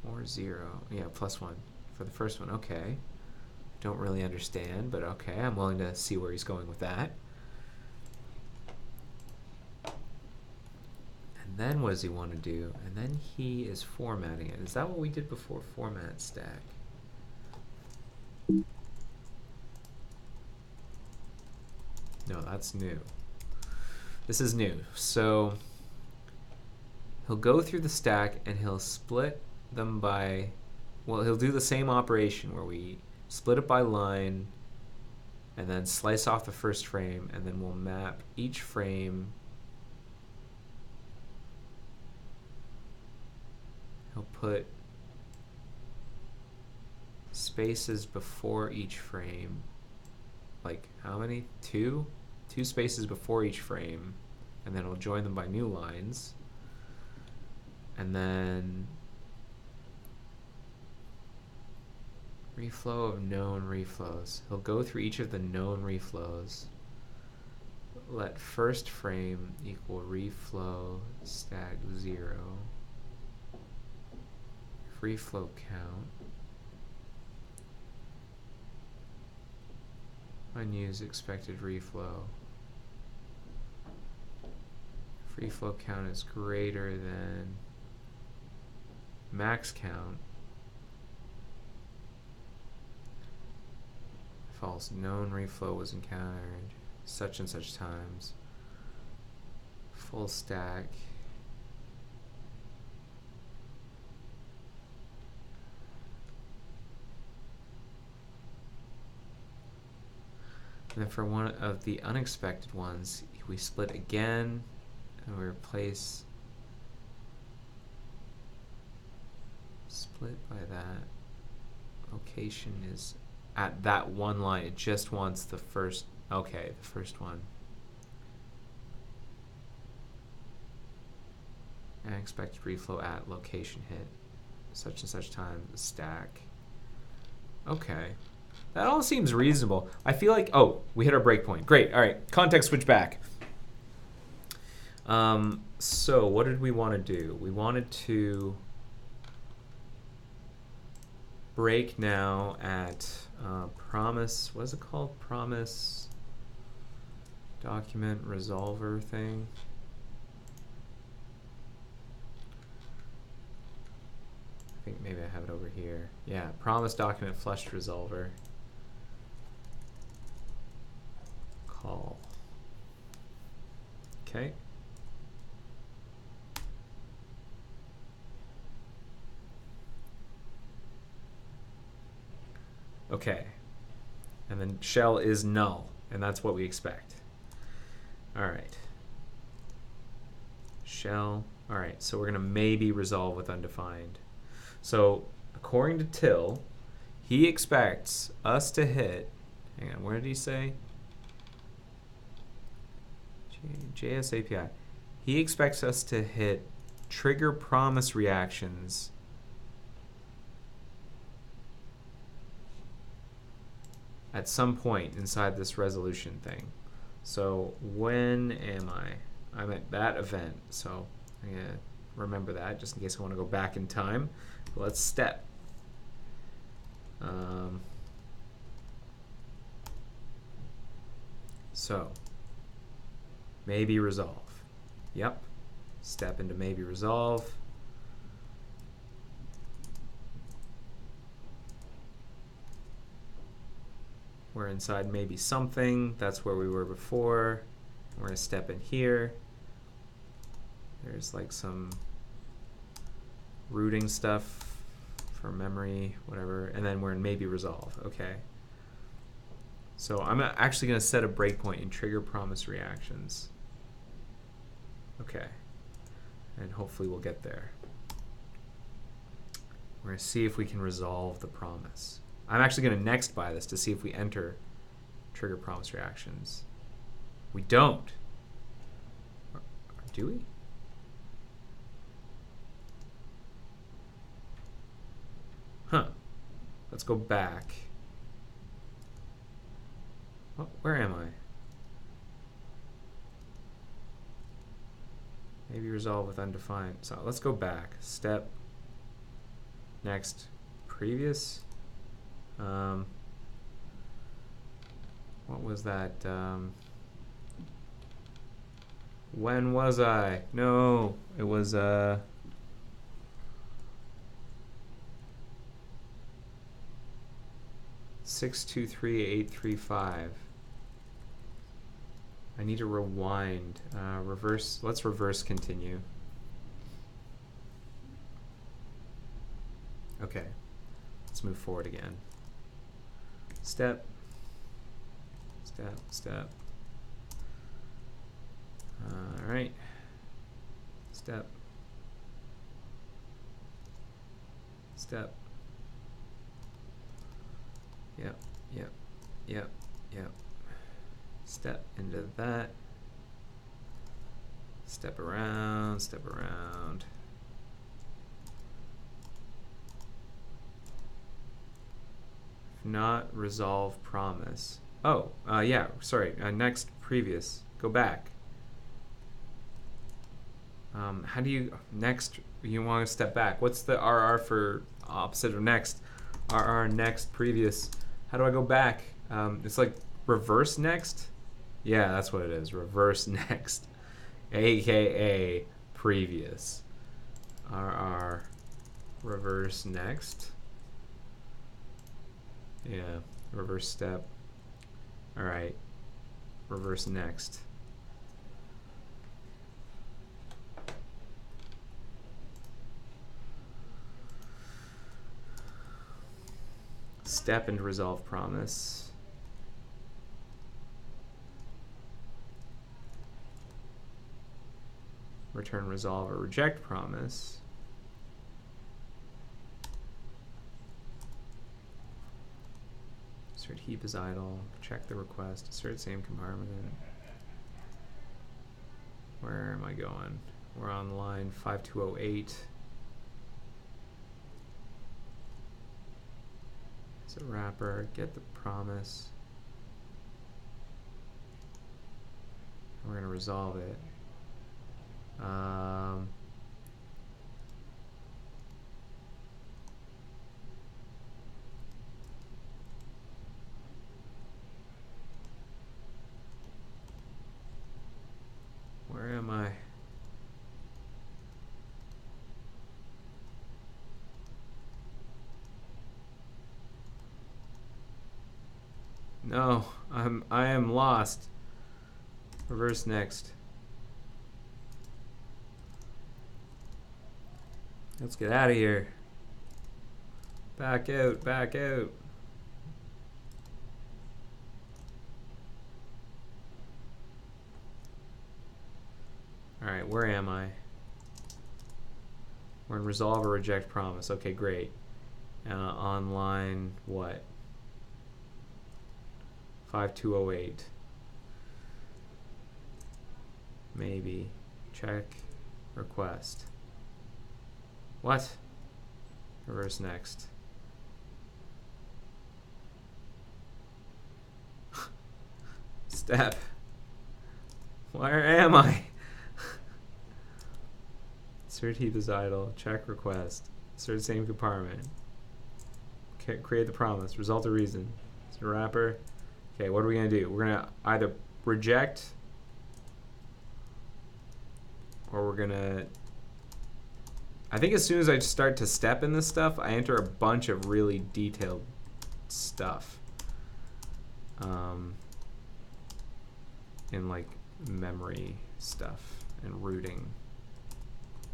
or 0. Yeah, plus 1 for the first one. Okay. Don't really understand, but okay, I'm willing to see where he's going with that. And then what does he want to do? And then he is formatting it. Is that what we did before? Format stack. No, that's new. This is new. So he'll go through the stack and he'll split them by, well, he'll do the same operation where we split it by line and then slice off the first frame, and then we'll map each frame. He'll put spaces before each frame. Like how many? 2? 2 spaces before each frame, and then we'll join them by new lines. And then reflow of known reflows. He'll go through each of the known reflows. Let first frame equal reflow stack 0. Reflow count. Unused expected reflow. free float count is greater than max count. False. Known reflow was encountered such and such times. Full stack. And then for one of the unexpected ones, we split again and we replace split by that. Location is at that one line. It just wants the first, okay, the first one. And expected reflow at location hit such and such time, stack. Okay. That all seems reasonable. I feel like, oh, we hit our breakpoint. Great, all right, context switch back. So what did we want to do? We wanted to break now at promise, what is it called? Promise document resolver thing. I think maybe I have it over here. Yeah, promise document flushed resolver. Call. Okay. Okay. And then shell is null, and that's what we expect. All right. Shell. All right, so we're going to maybe resolve with undefined. So according to Till, he expects us to hit, hang on, where did he say? JS API. He expects us to hit trigger promise reactions at some point inside this resolution thing. So when am I? I'm at that event. So I'm gonna remember that just in case I want to go back in time. But let's step. So maybe resolve. Yep. Step into maybe resolve. We're inside maybe something. That's where we were before. We're going to step in here. There's like some routing stuff for memory, whatever. And then we're in maybe resolve. Okay. So I'm actually going to set a breakpoint in trigger promise reactions. Okay. And hopefully we'll get there. We're going to see if we can resolve the promise. I'm actually going to next by this to see if we enter trigger promise reactions. We don't. Or do we? Huh. Let's go back. Oh, where am I? Maybe resolve with undefined. So let's go back. Step. Next. Previous. What was that? When was I? No, it was 623835. I need to rewind. Reverse. Let's reverse continue. Okay. Let's move forward again. Step. Step. Step. All right. Step. Step. Yep. Yep. Yep. Yep. Step into that. Step around. Step around. Not resolve promise. Oh, yeah, sorry. Next, previous. Go back. How do you, next, you want to step back. What's the RR for opposite of next? RR, next, previous. How do I go back? It's like reverse next? Yeah, that's what it is. Reverse next. aka previous. RR reverse next. Yeah, reverse step. All right, reverse next. Step and resolve promise. Return resolve or reject promise. Assert heap is idle. Check the request. Assert same compartment. Where am I going? We're on line 5208. It's a wrapper. Get the promise. We're going to resolve it. Where am I? No, I am lost. Reverse next. Let's get out of here. Back out, back out. Alright, where am I? We're in resolve or reject promise. Okay, great. On line what? 5208. Maybe. Check. Request. What? Reverse next. Step. Where am I? Insert heap is idle. Check request. Insert same compartment. Create the promise. Result or reason. It's a wrapper. Okay, what are we going to do? We're going to either reject or we're going to... I think as soon as I start to step in this stuff, I enter a bunch of really detailed stuff. In like memory stuff and routing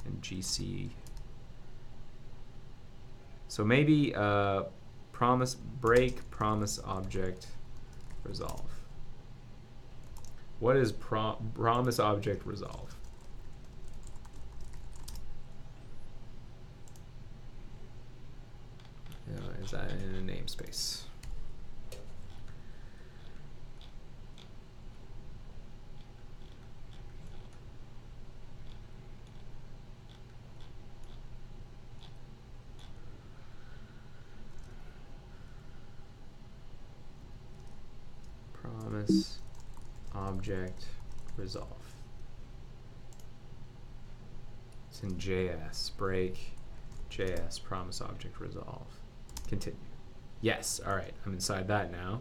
and GC. So maybe promise break, promise object, resolve. What is promise object resolve? Is that in a namespace? Promise object resolve. It's in JS. Break JS promise object resolve. Continue. Yes. All right. I'm inside that now.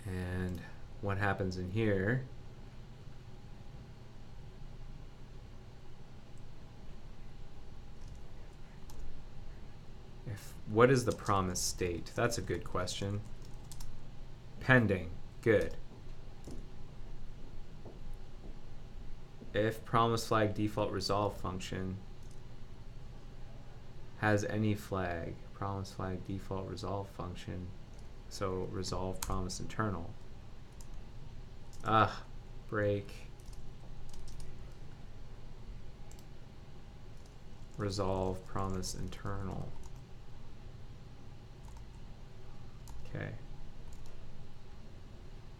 And what happens in here? What is the promise state? That's a good question. Pending. Good. If promise flag default resolve function has any flag, promise flag default resolve function, so resolve promise internal. Break resolve promise internal. Okay.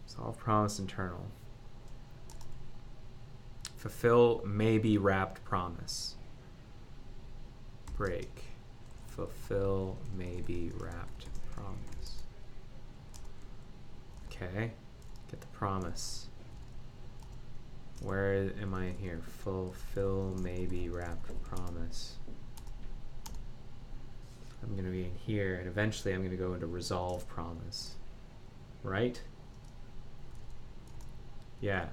Resolve promise internal. Fulfill maybe wrapped promise. Break. Fulfill maybe wrapped promise. Okay. Get the promise. Where am I in here? Fulfill maybe wrapped promise. I'm going to be in here, and eventually I'm going to go into resolve promise. Right? Yeah.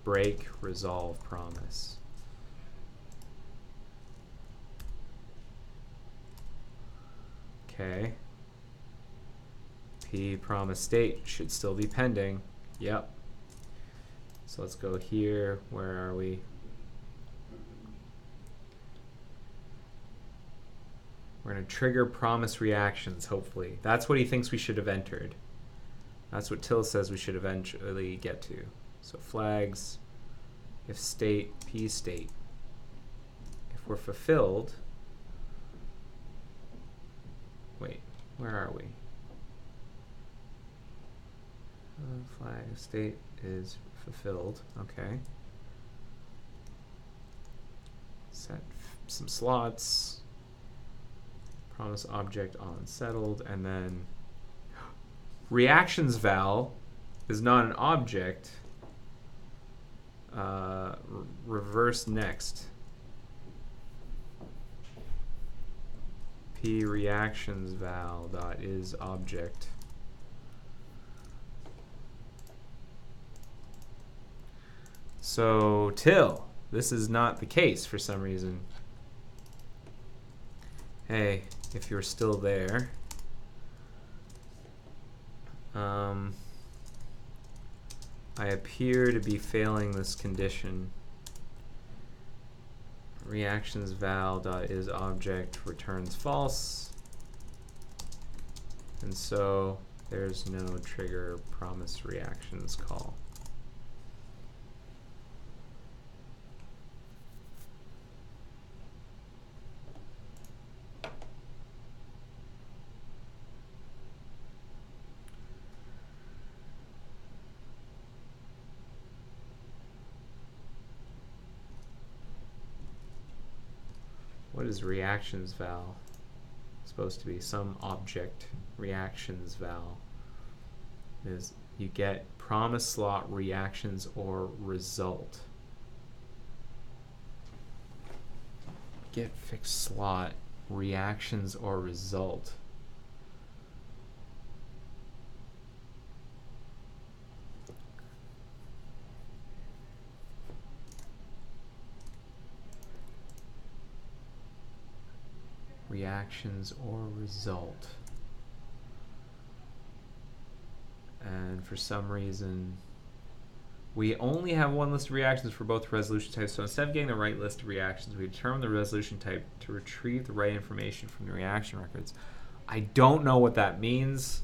break, resolve, promise. Okay. P promise state should still be pending. Yep. So let's go here. Where are we? We're going to trigger promise reactions, hopefully. That's what he thinks we should have entered. That's what Till says we should eventually get to. So flags, if state, P state. If we're fulfilled, wait, where are we? Flag state is fulfilled, okay. Set some slots, promise object on settled, and then reactions val is not an object. Reverse next. P reactions val dot is object. So Till, this is not the case for some reason. Hey, if you're still there. I appear to be failing this condition. Reactions val dot is object returns false. And so there's no trigger promise reactions call. What is reactions val? It's supposed to be some object. Reactions val is you get promise slot reactions or result. Get fixed slot reactions or result. Reactions or result. And for some reason we only have one list of reactions for both resolution types, so instead of getting the right list of reactions, we determine the resolution type to retrieve the right information from the reaction records. I don't know what that means.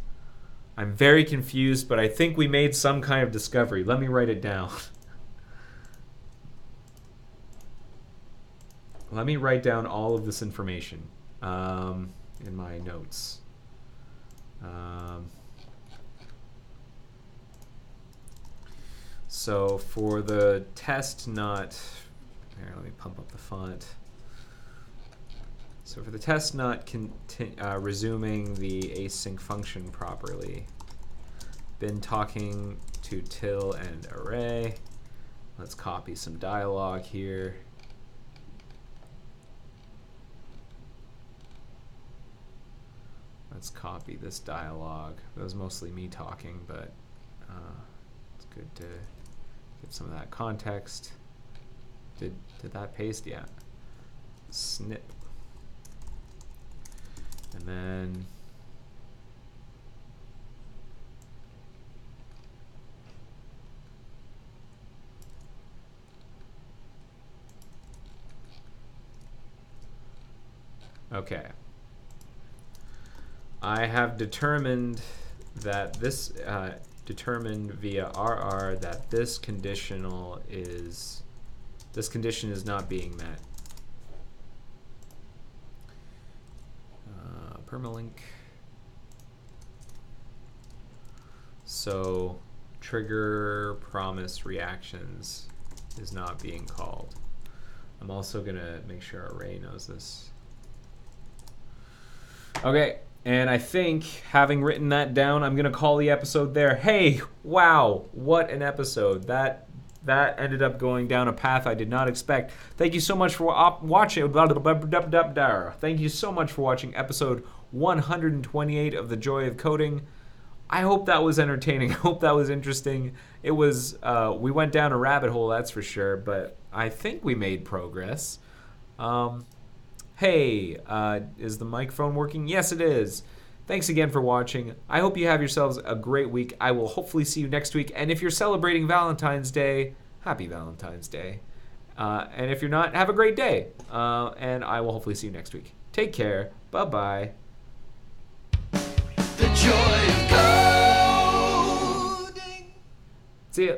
I'm very confused, but I think we made some kind of discovery. Let me write it down. Let me write down all of this information in my notes. So for the test not, here, let me pump up the font. So for the test not resuming the async function properly, been talking to Till and array. Let's copy some dialogue here. Let's copy this dialogue. That was mostly me talking, but it's good to get some of that context. Did that paste? Yeah. Snip. And then okay. I have determined that this determined via RR that this condition is not being met. Permalink. So trigger promise reactions is not being called. I'm also gonna make sure array knows this. Okay. And I think, having written that down, I'm going to call the episode there. Hey, wow, what an episode. That ended up going down a path I did not expect. Thank you so much for watching. Thank you so much for watching episode 128 of The Joy of Coding. I hope that was entertaining. I hope that was interesting. It was, we went down a rabbit hole, that's for sure, but I think we made progress. Hey, is the microphone working? Yes, it is. Thanks again for watching. I hope you have yourselves a great week. I will hopefully see you next week. And if you're celebrating Valentine's Day, happy Valentine's Day. And if you're not, have a great day. And I will hopefully see you next week. Take care. Bye-bye. The joy of coding. See ya.